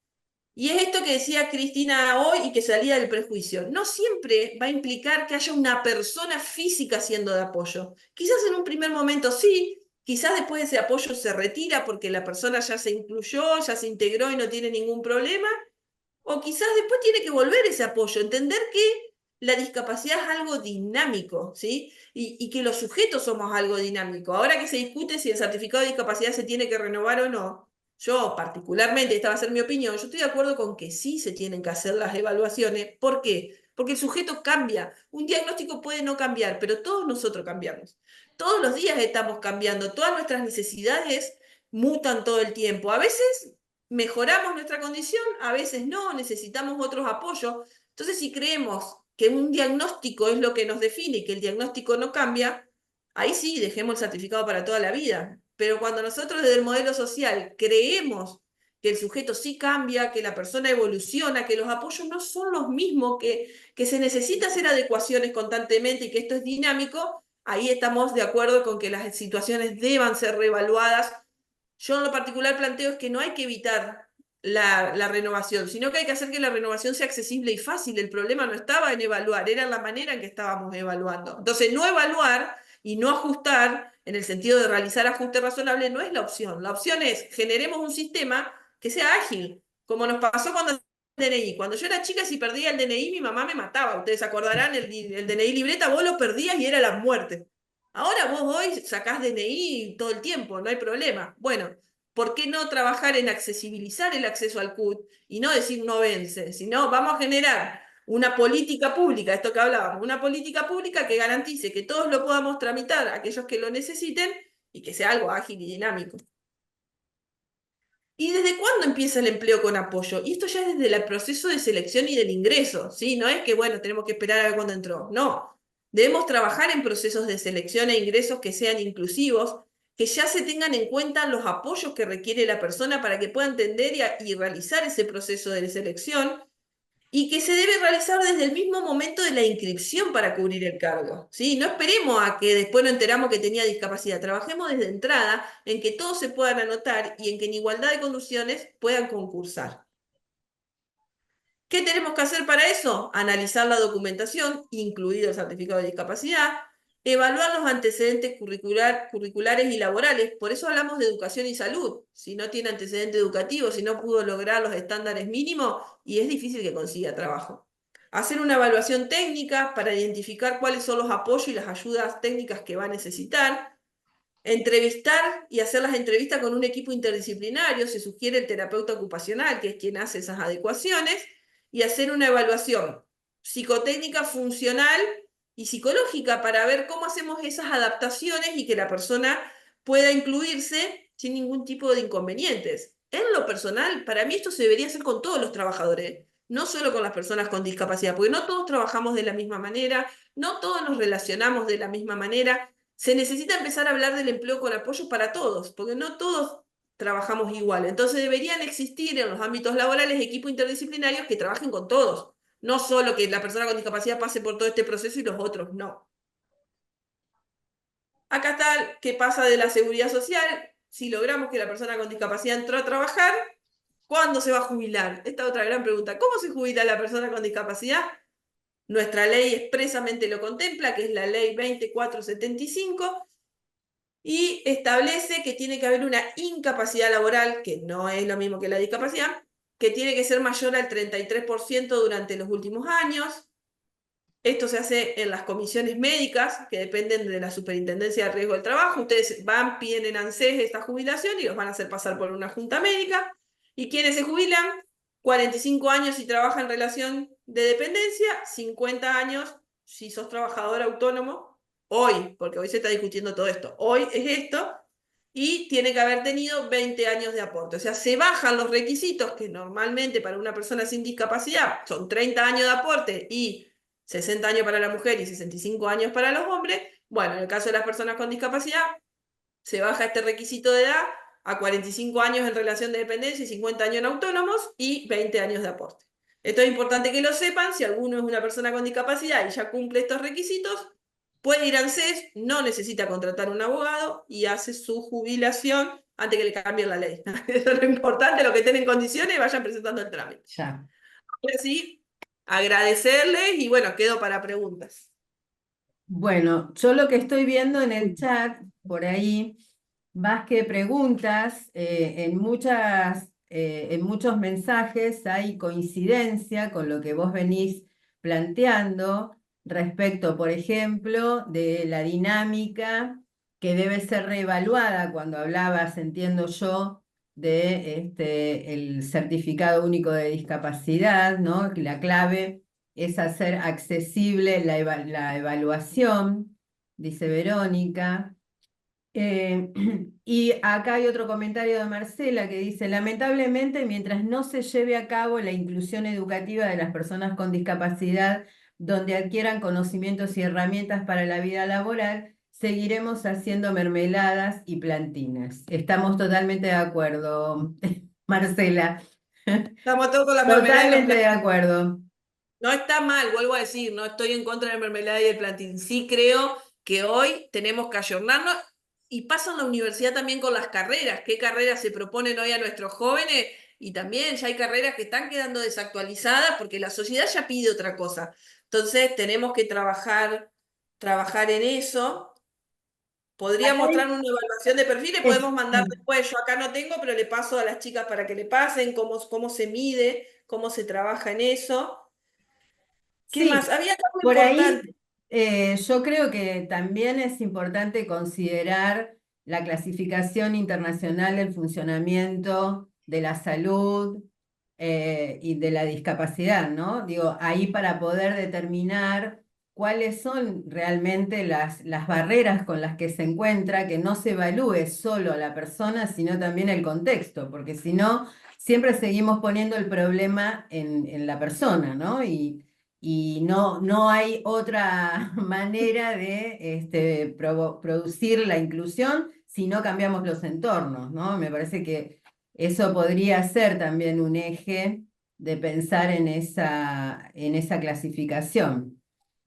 S2: Y es esto que decía Cristina hoy y que salía del prejuicio. No siempre va a implicar que haya una persona física siendo de apoyo. Quizás en un primer momento sí, quizás después ese apoyo se retira porque la persona ya se incluyó, ya se integró y no tiene ningún problema, o quizás después tiene que volver ese apoyo, entender que la discapacidad es algo dinámico, ¿sí? Y que los sujetos somos algo dinámico. Ahora que se discute si el certificado de discapacidad se tiene que renovar o no, yo particularmente, esta va a ser mi opinión, yo estoy de acuerdo con que sí se tienen que hacer las evaluaciones. ¿Por qué? Porque el sujeto cambia. Un diagnóstico puede no cambiar, pero todos nosotros cambiamos. Todos los días estamos cambiando, todas nuestras necesidades mutan todo el tiempo. A veces mejoramos nuestra condición, a veces no, necesitamos otros apoyos. Entonces, si creemos que un diagnóstico es lo que nos define y que el diagnóstico no cambia, ahí sí, dejemos el certificado para toda la vida. Pero cuando nosotros desde el modelo social creemos que el sujeto sí cambia, que la persona evoluciona, que los apoyos no son los mismos, que se necesita hacer adecuaciones constantemente y que esto es dinámico, ahí estamos de acuerdo con que las situaciones deban ser reevaluadas. Yo en lo particular planteo es que no hay que evitar la renovación, sino que hay que hacer que la renovación sea accesible y fácil. El problema no estaba en evaluar, era la manera en que estábamos evaluando. Entonces, no evaluar y no ajustar, en el sentido de realizar ajustes razonables, no es la opción. La opción es generemos un sistema que sea ágil, como nos pasó cuando el DNI. Cuando yo era chica, si perdía el DNI, mi mamá me mataba. Ustedes acordarán, el DNI libreta, vos lo perdías y era la muerte. Ahora vos hoy sacás DNI todo el tiempo, no hay problema. Bueno, ¿por qué no trabajar en accesibilizar el acceso al CUT y no decir no vence, sino vamos a generar una política pública, esto que hablábamos, una política pública que garantice que todos lo podamos tramitar, aquellos que lo necesiten, y que sea algo ágil y dinámico? ¿Y desde cuándo empieza el empleo con apoyo? Y esto ya es desde el proceso de selección y del ingreso, ¿sí? No es que, bueno, tenemos que esperar a ver cuándo entró. No. Debemos trabajar en procesos de selección e ingresos que sean inclusivos, que ya se tengan en cuenta los apoyos que requiere la persona para que pueda entender y realizar ese proceso de selección, y que se debe realizar desde el mismo momento de la inscripción para cubrir el cargo, ¿sí? No esperemos a que después nos enteramos que tenía discapacidad. Trabajemos desde entrada en que todos se puedan anotar y en que en igualdad de condiciones puedan concursar. ¿Qué tenemos que hacer para eso? Analizar la documentación, incluido el certificado de discapacidad, evaluar los antecedentes curriculares y laborales. Por eso hablamos de educación y salud. Si no tiene antecedente educativo, si no pudo lograr los estándares mínimos, y es difícil que consiga trabajo. Hacer una evaluación técnica para identificar cuáles son los apoyos y las ayudas técnicas que va a necesitar. Entrevistar y hacer las entrevistas con un equipo interdisciplinario. Se sugiere el terapeuta ocupacional, que es quien hace esas adecuaciones, y hacer una evaluación psicotécnica, funcional y psicológica para ver cómo hacemos esas adaptaciones y que la persona pueda incluirse sin ningún tipo de inconvenientes. En lo personal, para mí esto se debería hacer con todos los trabajadores, no solo con las personas con discapacidad, porque no todos trabajamos de la misma manera, no todos nos relacionamos de la misma manera. Se necesita empezar a hablar del empleo con apoyo para todos, porque no todos trabajamos igual. Entonces deberían existir en los ámbitos laborales equipos interdisciplinarios que trabajen con todos. No solo que la persona con discapacidad pase por todo este proceso y los otros no. Acá está qué pasa de la seguridad social. Si logramos que la persona con discapacidad entró a trabajar, ¿cuándo se va a jubilar? Esta otra gran pregunta. ¿Cómo se jubila la persona con discapacidad? Nuestra ley expresamente lo contempla, que es la ley 2475, y establece que tiene que haber una incapacidad laboral, que no es lo mismo que la discapacidad, que tiene que ser mayor al 33% durante los últimos años. Esto se hace en las comisiones médicas, que dependen de la Superintendencia de Riesgo del Trabajo. Ustedes van, piden en ANSES esta jubilación y los van a hacer pasar por una junta médica. ¿Y quiénes se jubilan? 45 años si trabaja en relación de dependencia, 50 años si sos trabajador autónomo, hoy, porque hoy se está discutiendo todo esto, hoy es esto, y tiene que haber tenido 20 años de aporte. O sea, se bajan los requisitos que normalmente para una persona sin discapacidad son 30 años de aporte y 60 años para la mujer y 65 años para los hombres. Bueno, en el caso de las personas con discapacidad, se baja este requisito de edad a 45 años en relación de dependencia y 50 años en autónomos y 20 años de aporte. Esto es importante que lo sepan. Si alguno es una persona con discapacidad y ya cumple estos requisitos, puede ir a ANSES, no necesita contratar un abogado y hace su jubilación antes que le cambien la ley. Eso es lo importante, lo que estén en condiciones, vayan presentando el trámite.
S7: Ya.
S2: Ahora sí, agradecerles y bueno, quedo para preguntas.
S7: Bueno, yo lo que estoy viendo en el chat, por ahí, más que preguntas, en muchos mensajes hay coincidencia con lo que vos venís planteando respecto, por ejemplo, de la dinámica que debe ser reevaluada cuando hablabas, entiendo yo, de el certificado único de discapacidad, ¿no? Que la clave es hacer accesible la evaluación, dice Verónica. Y acá hay otro comentario de Marcela que dice, lamentablemente, mientras no se lleve a cabo la inclusión educativa de las personas con discapacidad, donde adquieran conocimientos y herramientas para la vida laboral, seguiremos haciendo mermeladas y plantinas. Estamos totalmente de acuerdo, Marcela.
S2: Estamos todos con la mermelada y los
S7: Totalmente de
S2: plantín.
S7: acuerdo.
S2: No está mal, vuelvo a decir, no estoy en contra de la mermelada y el plantín. Sí creo que hoy tenemos que ayornarnos y pasa en la universidad también con las carreras. ¿Qué carreras se proponen hoy a nuestros jóvenes? Y también ya hay carreras que están quedando desactualizadas porque la sociedad ya pide otra cosa. Entonces tenemos que trabajar en eso. Podría
S7: Acá
S2: mostrar una evaluación de perfiles,
S7: es-
S2: podemos mandar después. Yo acá no tengo, pero le paso a las chicas para que le pasen cómo se mide, cómo se trabaja en eso. ¿Qué
S7: Sí,
S2: más? Había algo
S7: por ahí
S2: importante.
S7: yo creo que también es importante considerar la clasificación internacional del funcionamiento de la salud y de la discapacidad, ¿no? Digo, ahí para poder determinar cuáles son realmente las barreras con las que se encuentra, que no se evalúe solo a la persona, sino también el contexto, porque si no, siempre seguimos poniendo el problema en la persona, ¿no? Y no hay otra manera de producir la inclusión si no cambiamos los entornos, ¿no? Me parece que eso podría ser también un eje de pensar en esa clasificación.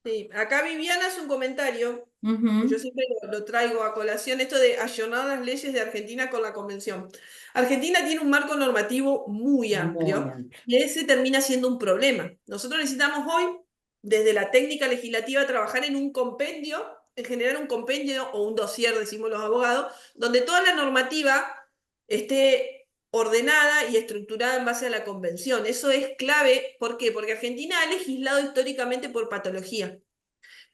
S2: Sí, acá Viviana hace un comentario, que yo
S7: Ujú.
S2: siempre lo traigo a colación, esto de ayornar las leyes de Argentina con la Convención. Argentina tiene un marco normativo muy
S7: Muy
S2: amplio
S7: amplio.
S2: y ese termina siendo un problema. Nosotros necesitamos hoy, desde la técnica legislativa, trabajar en un compendio, en generar un compendio o un dossier, decimos los abogados, donde toda la normativa esté ordenada y estructurada en base a la convención. Eso es clave. ¿Por qué? Porque Argentina ha legislado históricamente por patología.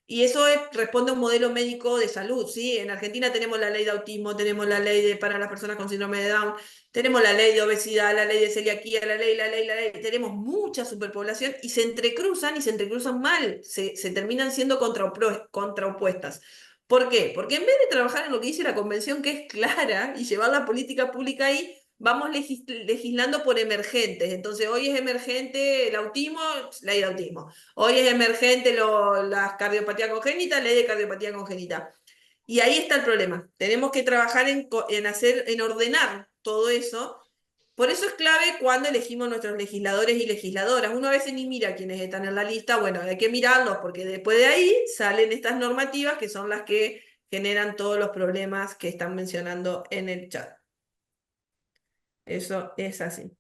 S2: Y eso responde a un modelo médico de salud, ¿sí? En Argentina tenemos la ley de autismo, tenemos la ley para las personas con síndrome de Down, tenemos la ley de obesidad, la ley de celiaquía, la ley. Tenemos mucha superpoblación y se entrecruzan mal, se terminan siendo contraopuestas. ¿Por qué? Porque en vez de trabajar en lo que dice la convención, que es clara, y llevar la política pública ahí, vamos legislando por emergentes. Entonces, hoy es emergente el autismo, ley de autismo. Hoy es emergente la cardiopatía congénita, ley de cardiopatía congénita. Y ahí está el problema. Tenemos que trabajar en ordenar todo eso. Por eso es clave cuando elegimos nuestros legisladores y legisladoras. Uno a veces ni mira quiénes están en la lista. Bueno, hay que mirarlos porque después de ahí salen estas normativas que son las que generan todos los problemas que están mencionando en el chat. Eso es así.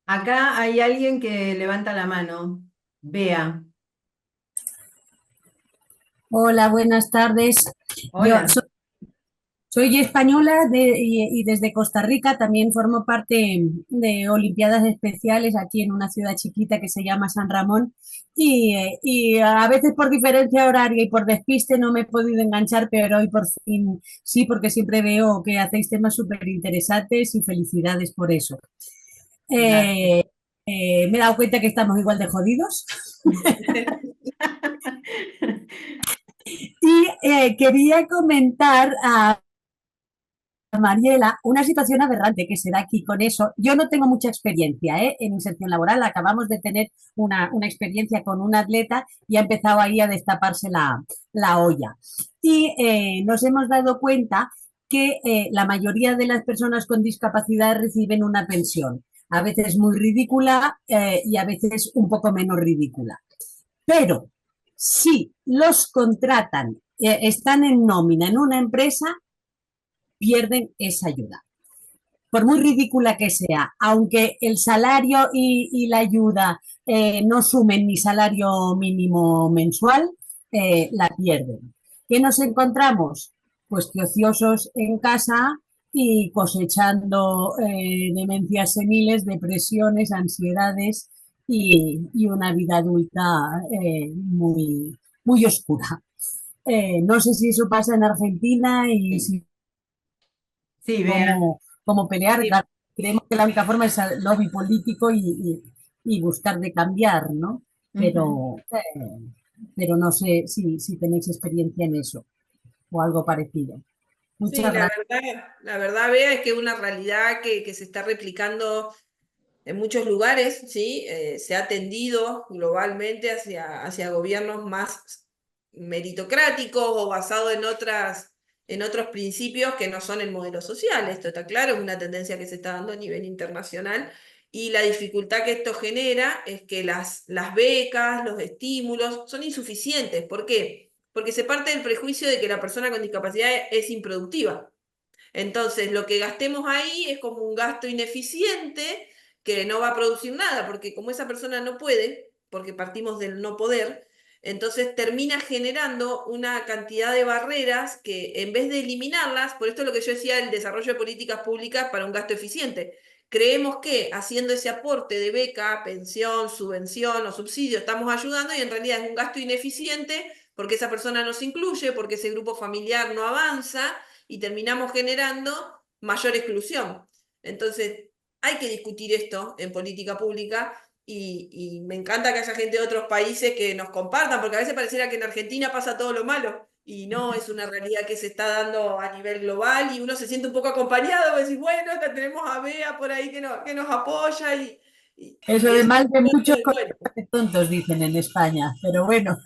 S7: Acá hay alguien que levanta la mano. Bea.
S8: Hola, buenas tardes. Yo
S7: Hola.
S8: soy española y desde Costa Rica también formo parte de Olimpiadas Especiales aquí en una ciudad chiquita que se llama San Ramón y a veces por diferencia horaria y por despiste no me he podido enganchar, pero hoy por fin sí, porque siempre veo que hacéis temas súper interesantes y felicidades por eso.
S7: Gracias.
S8: Eh, Me he dado cuenta que estamos igual de jodidos. Y quería comentar a Mariela una situación aberrante que se da aquí con eso. Yo no tengo mucha experiencia en inserción laboral. Acabamos de tener una experiencia con un atleta y ha empezado ahí a destaparse la olla. Y nos hemos dado cuenta que la mayoría de las personas con discapacidad reciben una pensión, a veces muy ridícula y a veces un poco menos ridícula. Pero si los contratan, están en nómina en una empresa, pierden esa ayuda. por muy ridícula que sea, aunque el salario y la ayuda no sumen ni salario mínimo mensual, la pierden. ¿Qué nos encontramos? Pues que ociosos en casa y cosechando demencias seniles, depresiones, ansiedades y una vida adulta muy, muy oscura. No sé si eso pasa en Argentina y si
S7: Sí, Bea.
S8: cómo pelear.
S2: Sí.
S8: Claro, creemos que la única forma es el lobby político y buscar de cambiar, ¿no? Pero no sé si tenéis experiencia en eso o algo parecido.
S2: Sí,
S8: Muchas gracias.
S2: la verdad, Bea, es que es una realidad que se está replicando en muchos lugares, ¿sí? Se ha tendido globalmente hacia gobiernos más meritocráticos o basados en otros principios que no son el modelo social. Esto está claro, es una tendencia que se está dando a nivel internacional. Y la dificultad que esto genera es que las becas, los estímulos son insuficientes. ¿Por qué? Porque se parte del prejuicio de que la persona con discapacidad es improductiva. Entonces, lo que gastemos ahí es como un gasto ineficiente que no va a producir nada, porque como esa persona no puede, porque partimos del no poder, entonces termina generando una cantidad de barreras que en vez de eliminarlas, por esto es lo que yo decía del desarrollo de políticas públicas para un gasto eficiente, creemos que haciendo ese aporte de beca, pensión, subvención o subsidio estamos ayudando y en realidad es un gasto ineficiente porque esa persona no se incluye, porque ese grupo familiar no avanza y terminamos generando mayor exclusión. Entonces, hay que discutir esto en política pública y me encanta que haya gente de otros países que nos compartan, porque a veces pareciera que en Argentina pasa todo lo malo y no, es una realidad que se está dando a nivel global y uno se siente un poco acompañado, decís, bueno, tenemos a Bea por ahí que nos apoya
S8: Eso
S2: y
S8: de
S2: eso
S8: mal de muchos
S2: es bueno,
S8: de tontos dicen en España, pero bueno.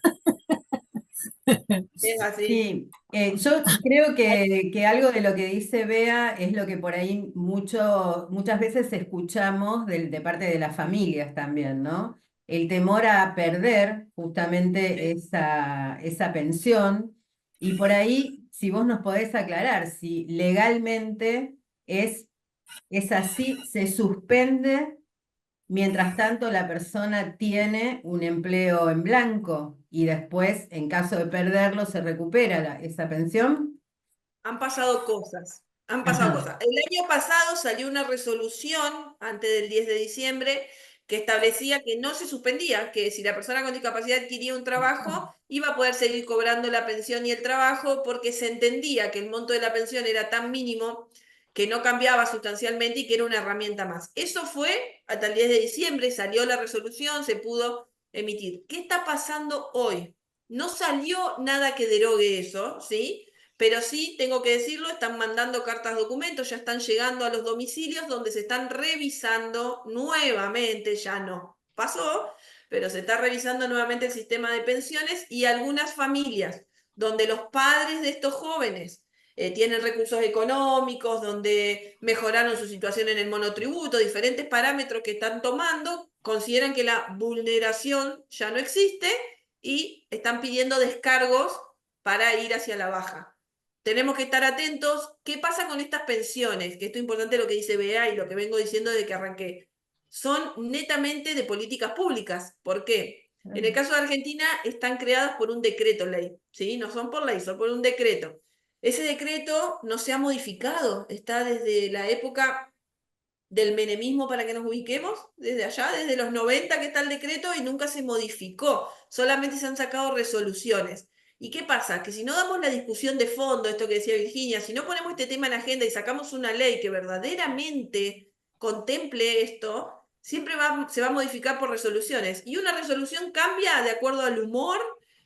S2: es así.
S7: Sí, yo creo que algo de lo que dice Bea es lo que por ahí muchas veces escuchamos de parte de las familias también, ¿no? El temor a perder justamente esa pensión. Y por ahí, si vos nos podés aclarar si legalmente es así, se suspende. Mientras tanto, la persona tiene un empleo en blanco y después, en caso de perderlo, se recupera esa pensión.
S2: Han pasado cosas, han pasado
S7: Ajá.
S2: cosas. El año pasado salió una resolución, antes del 10 de diciembre, que establecía que no se suspendía, que si la persona con discapacidad adquiría un trabajo, iba a poder seguir cobrando la pensión y el trabajo, porque se entendía que el monto de la pensión era tan mínimo que no cambiaba sustancialmente y que era una herramienta más. Eso fue hasta el 10 de diciembre, salió la resolución, se pudo emitir. ¿Qué está pasando hoy? No salió nada que derogue eso, ¿sí? Pero sí, tengo que decirlo, están mandando cartas documentos, ya están llegando a los domicilios donde se están revisando nuevamente, ya no pasó, pero se está revisando nuevamente el sistema de pensiones y algunas familias donde los padres de estos jóvenes tienen recursos económicos, donde mejoraron su situación en el monotributo, diferentes parámetros que están tomando, consideran que la vulneración ya no existe y están pidiendo descargos para ir hacia la baja. Tenemos que estar atentos. ¿Qué pasa con estas pensiones? Que esto es importante lo que dice Bea y lo que vengo diciendo desde que arranqué. Son netamente de políticas públicas. ¿Por qué? En el caso de Argentina están creadas por un decreto ley, ¿sí? No son por ley, son por un decreto. Ese decreto no se ha modificado, está desde la época del menemismo para que nos ubiquemos, desde allá, desde los 90 que está el decreto y nunca se modificó, solamente se han sacado resoluciones. ¿Y qué pasa? Que si no damos la discusión de fondo, esto que decía Virginia, si no ponemos este tema en la agenda y sacamos una ley que verdaderamente contemple esto, siempre se va a modificar por resoluciones. Y una resolución cambia de acuerdo al humor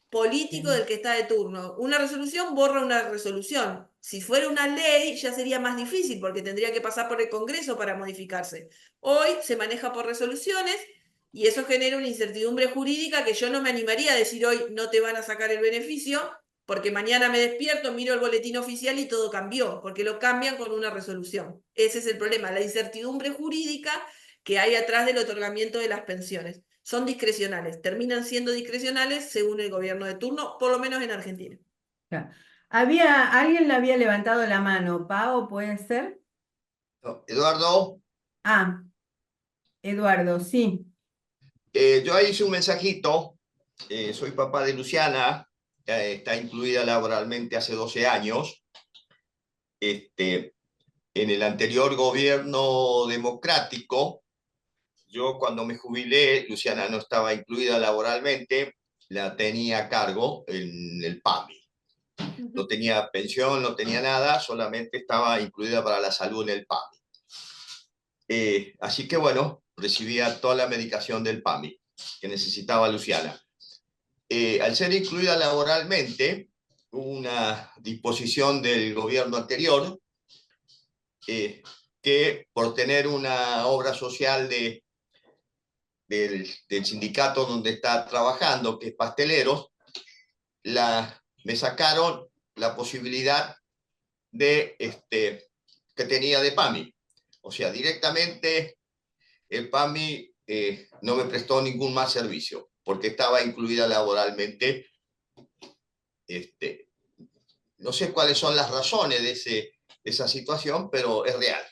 S2: político del que está de turno. Una resolución borra una resolución. Si fuera una ley ya sería más difícil porque tendría que pasar por el Congreso para modificarse. Hoy se maneja por resoluciones y eso genera una incertidumbre jurídica que yo no me animaría a decir hoy no te van a sacar el beneficio porque mañana me despierto, miro el boletín oficial y todo cambió, porque lo cambian con una resolución. Ese es el problema, la incertidumbre jurídica que hay atrás del otorgamiento de las pensiones. Son discrecionales, terminan siendo discrecionales según el gobierno de turno, por lo menos en Argentina.
S7: Alguien le había levantado la mano, Pao, ¿puede ser?
S9: Eduardo,
S7: Ah, Eduardo, sí.
S9: yo ahí hice un mensajito. Soy papá de Luciana, está incluida laboralmente hace 12 años. En el anterior gobierno democrático, yo cuando me jubilé, Luciana no estaba incluida laboralmente, la tenía a cargo en el PAMI. No tenía pensión, no tenía nada, solamente estaba incluida para la salud en el PAMI. Así que bueno, recibía toda la medicación del PAMI que necesitaba Luciana. Al ser incluida laboralmente, hubo una disposición del gobierno anterior que por tener una obra social del sindicato donde está trabajando, que es Pasteleros, me sacaron la posibilidad de que tenía de PAMI. O sea, directamente el PAMI no me prestó ningún más servicio porque estaba incluida laboralmente. No sé cuáles son las razones de esa situación, pero es real.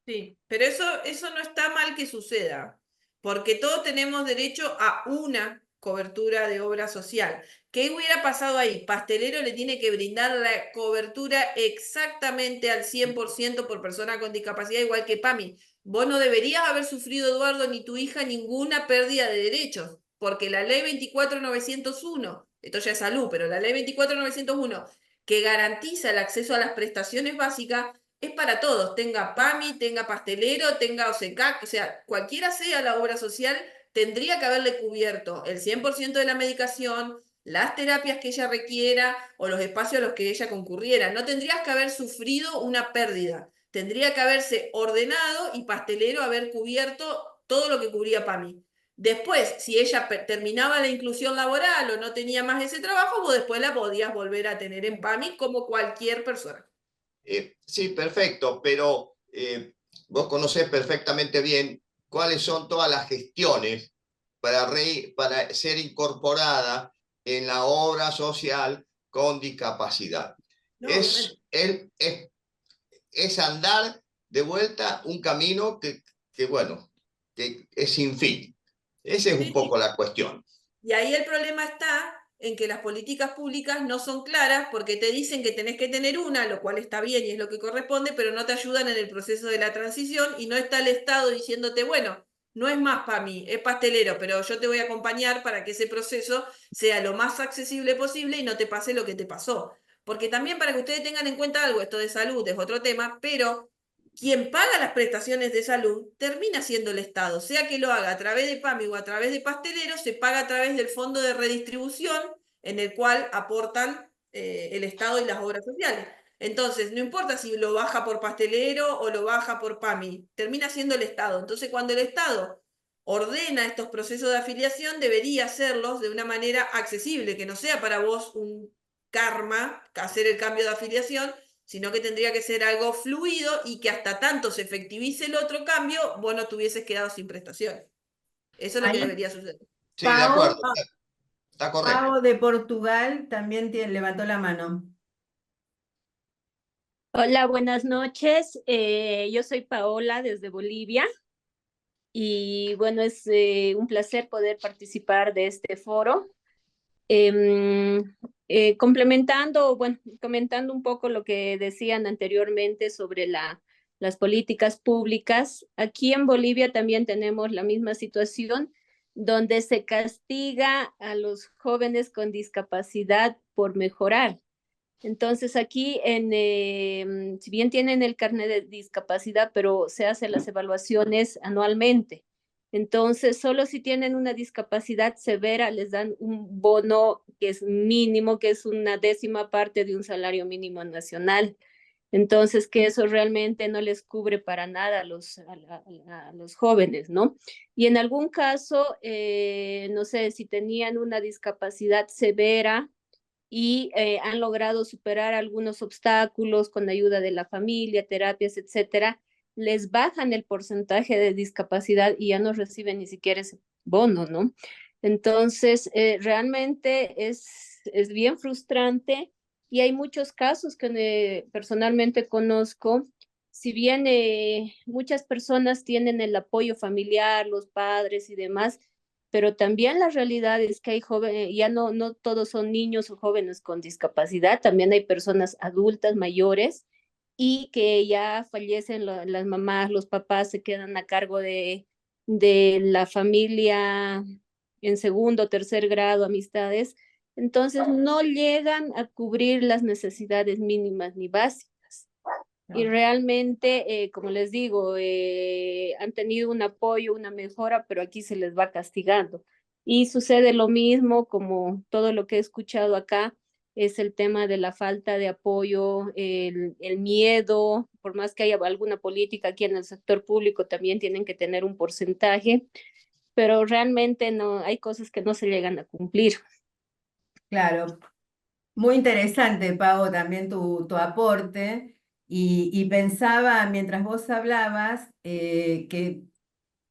S2: Sí, pero eso no está mal que suceda, porque todos tenemos derecho a una cobertura de obra social. ¿Qué hubiera pasado ahí? Pastelero le tiene que brindar la cobertura exactamente al 100% por persona con discapacidad, igual que PAMI. Vos no deberías haber sufrido, Eduardo, ni tu hija, ninguna pérdida de derechos, porque la ley 24.901, esto ya es salud, pero la ley 24.901, que garantiza el acceso a las prestaciones básicas, es para todos, tenga PAMI, tenga pastelero, tenga OSECAC, o sea, cualquiera sea la obra social, tendría que haberle cubierto el 100% de la medicación, las terapias que ella requiera o los espacios a los que ella concurriera. No tendrías que haber sufrido una pérdida, tendría que haberse ordenado y pastelero haber cubierto todo lo que cubría PAMI. Después, si ella terminaba la inclusión laboral o no tenía más ese trabajo, vos después la podías volver a tener en PAMI como cualquier persona.
S9: Sí, perfecto, pero vos conocés perfectamente bien cuáles son todas las gestiones para ser incorporada en la obra social con discapacidad.
S2: No,
S9: Es andar de vuelta un camino bueno, que es sin fin. Esa es un poco la cuestión.
S2: Y ahí el problema está en que las políticas públicas no son claras porque te dicen que tenés que tener una, lo cual está bien y es lo que corresponde, pero no te ayudan en el proceso de la transición y no está el Estado diciéndote, bueno, no es más para mí, es pastelero, pero yo te voy a acompañar para que ese proceso sea lo más accesible posible y no te pase lo que te pasó. Porque también para que ustedes tengan en cuenta algo, esto de salud es otro tema, pero quien paga las prestaciones de salud termina siendo el Estado, sea que lo haga a través de PAMI o a través de pastelero, se paga a través del fondo de redistribución en el cual aportan el Estado y las obras sociales. Entonces, no importa si lo baja por pastelero o lo baja por PAMI, termina siendo el Estado. Entonces, cuando el Estado ordena estos procesos de afiliación, debería hacerlos de una manera accesible, que no sea para vos un karma hacer el cambio de afiliación, sino que tendría que ser algo fluido y que hasta tanto se efectivice el otro cambio, vos no te hubieses quedado sin prestaciones. Eso es lo que
S7: Ahí,
S2: debería suceder.
S9: Sí, de acuerdo, está correcto.
S7: Pau de Portugal también levantó la mano.
S10: Hola, buenas noches. Yo soy Paola desde Bolivia y bueno, es un placer poder participar de este foro. Complementando, bueno, comentando un poco lo que decían anteriormente sobre las políticas públicas, aquí en Bolivia también tenemos la misma situación donde se castiga a los jóvenes con discapacidad por mejorar. Entonces aquí, si bien tienen el carnet de discapacidad, pero se hacen las evaluaciones anualmente. Entonces, solo si tienen una discapacidad severa, les dan un bono que es mínimo, que es una 10ª parte de un salario mínimo nacional. Entonces, que eso realmente no les cubre para nada a los jóvenes, ¿no? Y en algún caso, no sé, si tenían una discapacidad severa, y han logrado superar algunos obstáculos con ayuda de la familia, terapias, etcétera, les bajan el porcentaje de discapacidad y ya no reciben ni siquiera ese bono, ¿no? Entonces, realmente es bien frustrante y hay muchos casos que personalmente conozco si bien muchas personas tienen el apoyo familiar, los padres y demás, pero también la realidad es que hay jóvenes, ya no todos son niños o jóvenes con discapacidad, también hay personas adultas mayores y que ya fallecen las mamás, los papás se quedan a cargo de la familia en segundo, tercer grado, amistades, entonces no llegan a cubrir las necesidades mínimas ni básicas. Y realmente, como les digo, han tenido un apoyo, una mejora, pero aquí se les va castigando. Y sucede lo mismo, como todo lo que he escuchado acá, es el tema de la falta de apoyo, el miedo, por más que haya alguna política aquí en el sector público, también tienen que tener un porcentaje, pero realmente no, hay cosas que no se llegan a cumplir.
S7: Claro, muy interesante, Pau, también tu aporte. Y pensaba, mientras vos hablabas, que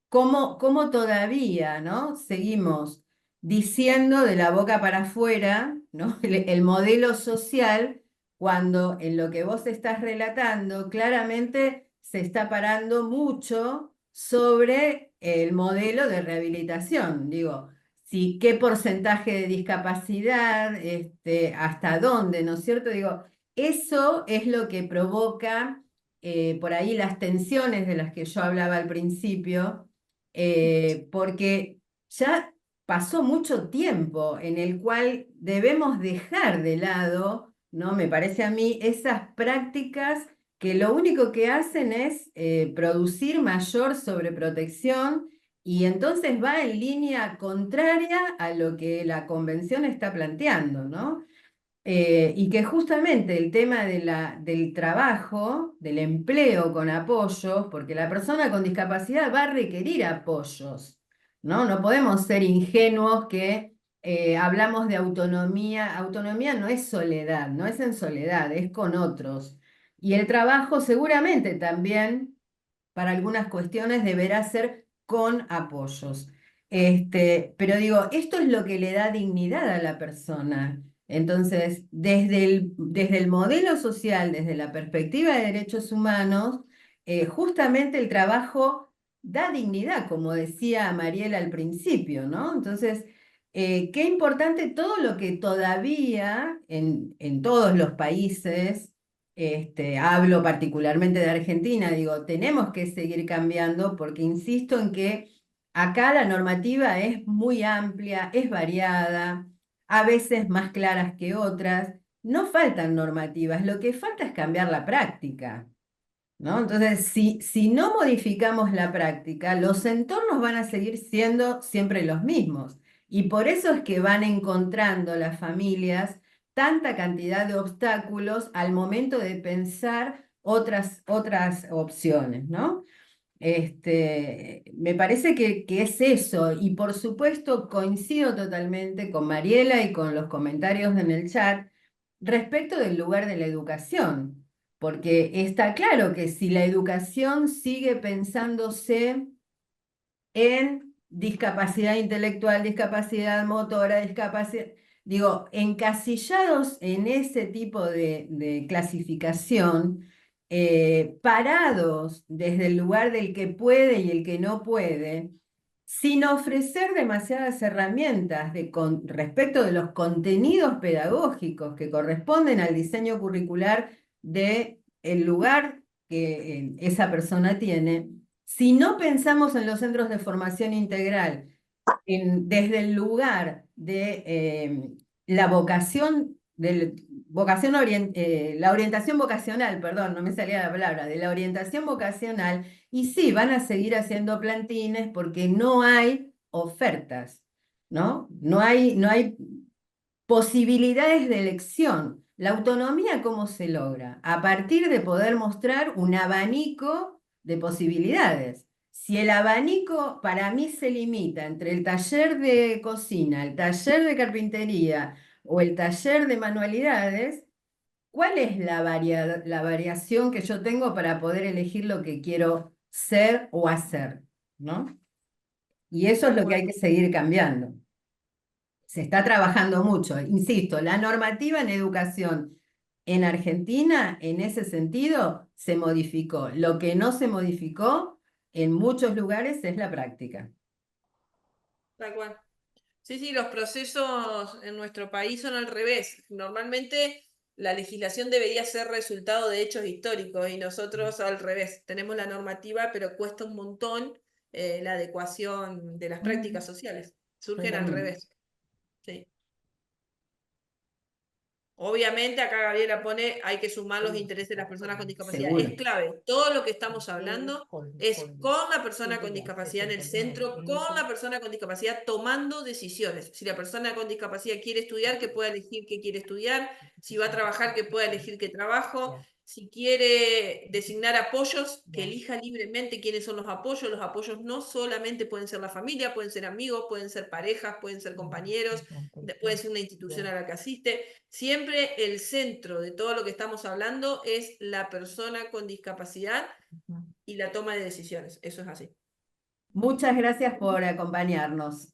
S7: cómo todavía, ¿no? Seguimos diciendo de la boca para afuera, ¿no? El modelo social, cuando en lo que vos estás relatando claramente se está parando mucho sobre el modelo de rehabilitación. Digo, si qué porcentaje de discapacidad, hasta dónde, ¿no es cierto? Digo, eso es lo que provoca por ahí las tensiones de las que yo hablaba al principio, porque ya pasó mucho tiempo en el cual debemos dejar de lado, ¿no? Me parece a mí, esas prácticas que lo único que hacen es producir mayor sobreprotección y entonces va en línea contraria a lo que la convención está planteando, ¿no? Y que justamente el tema del trabajo, del empleo con apoyos, porque la persona con discapacidad va a requerir apoyos, ¿no? No podemos ser ingenuos que hablamos de autonomía. Autonomía no es soledad, no es en soledad, es con otros. Y el trabajo seguramente también, para algunas cuestiones, deberá ser con apoyos. Pero digo, esto es lo que le da dignidad a la persona. Entonces, desde el modelo social, desde la perspectiva de derechos humanos, justamente el trabajo da dignidad, como decía Mariela al principio, ¿no? Entonces, qué importante todo lo que todavía en todos los países, hablo particularmente de Argentina, digo, tenemos que seguir cambiando porque insisto en que acá la normativa es muy amplia, es variada, a veces más claras que otras. No faltan normativas, lo que falta es cambiar la práctica, ¿no? Entonces, si no modificamos la práctica, los entornos van a seguir siendo siempre los mismos. Y por eso es que van encontrando las familias tanta cantidad de obstáculos al momento de pensar otras opciones, ¿no? Me parece que es eso, y por supuesto coincido totalmente con Mariela y con los comentarios en el chat respecto del lugar de la educación, porque está claro que si la educación sigue pensándose en discapacidad intelectual, discapacidad motora, discapacidad, digo, encasillados en ese tipo de clasificación, parados desde el lugar del que puede y el que no puede, sin ofrecer demasiadas herramientas respecto de los contenidos pedagógicos que corresponden al diseño curricular del lugar que esa persona tiene. Si no pensamos en los centros de formación integral desde el lugar de la vocación, la orientación vocacional, perdón, no me salía la palabra, de la orientación vocacional, y sí, van a seguir haciendo plantines porque no hay ofertas, ¿no? No hay posibilidades de elección. La autonomía, ¿cómo se logra? A partir de poder mostrar un abanico de posibilidades. Si el abanico para mí se limita entre el taller de cocina, el taller de carpintería o el taller de manualidades, ¿cuál es la variación que yo tengo para poder elegir lo que quiero ser o hacer? ¿No? Y eso es lo que hay que seguir cambiando. Se está trabajando mucho, insisto, la normativa en educación En Argentina, en ese sentido, se modificó. Lo que no se modificó en muchos lugares es la práctica.
S2: Tal cual. Sí, sí, los procesos en nuestro país son al revés. Normalmente la legislación debería ser resultado de hechos históricos y nosotros al revés. Tenemos la normativa, pero cuesta un montón la adecuación de las prácticas sociales. Surgen al revés. Sí. Obviamente acá Gabriela pone, hay que sumar los intereses de las personas con discapacidad.
S7: Seguro.
S2: Es clave. Todo lo que estamos hablando es con la persona con discapacidad en el centro, con la persona con discapacidad tomando decisiones. Si la persona con discapacidad quiere estudiar, que pueda elegir qué quiere estudiar. Si va a trabajar, que pueda elegir qué trabajo. Si quiere designar apoyos, que elija libremente quiénes son los apoyos. Los apoyos no solamente pueden ser la familia, pueden ser amigos, pueden ser parejas, pueden ser compañeros, puede ser una institución a la que asiste. Siempre el centro de todo lo que estamos hablando es la persona con discapacidad y la toma de decisiones. Eso es así.
S7: Muchas gracias por acompañarnos.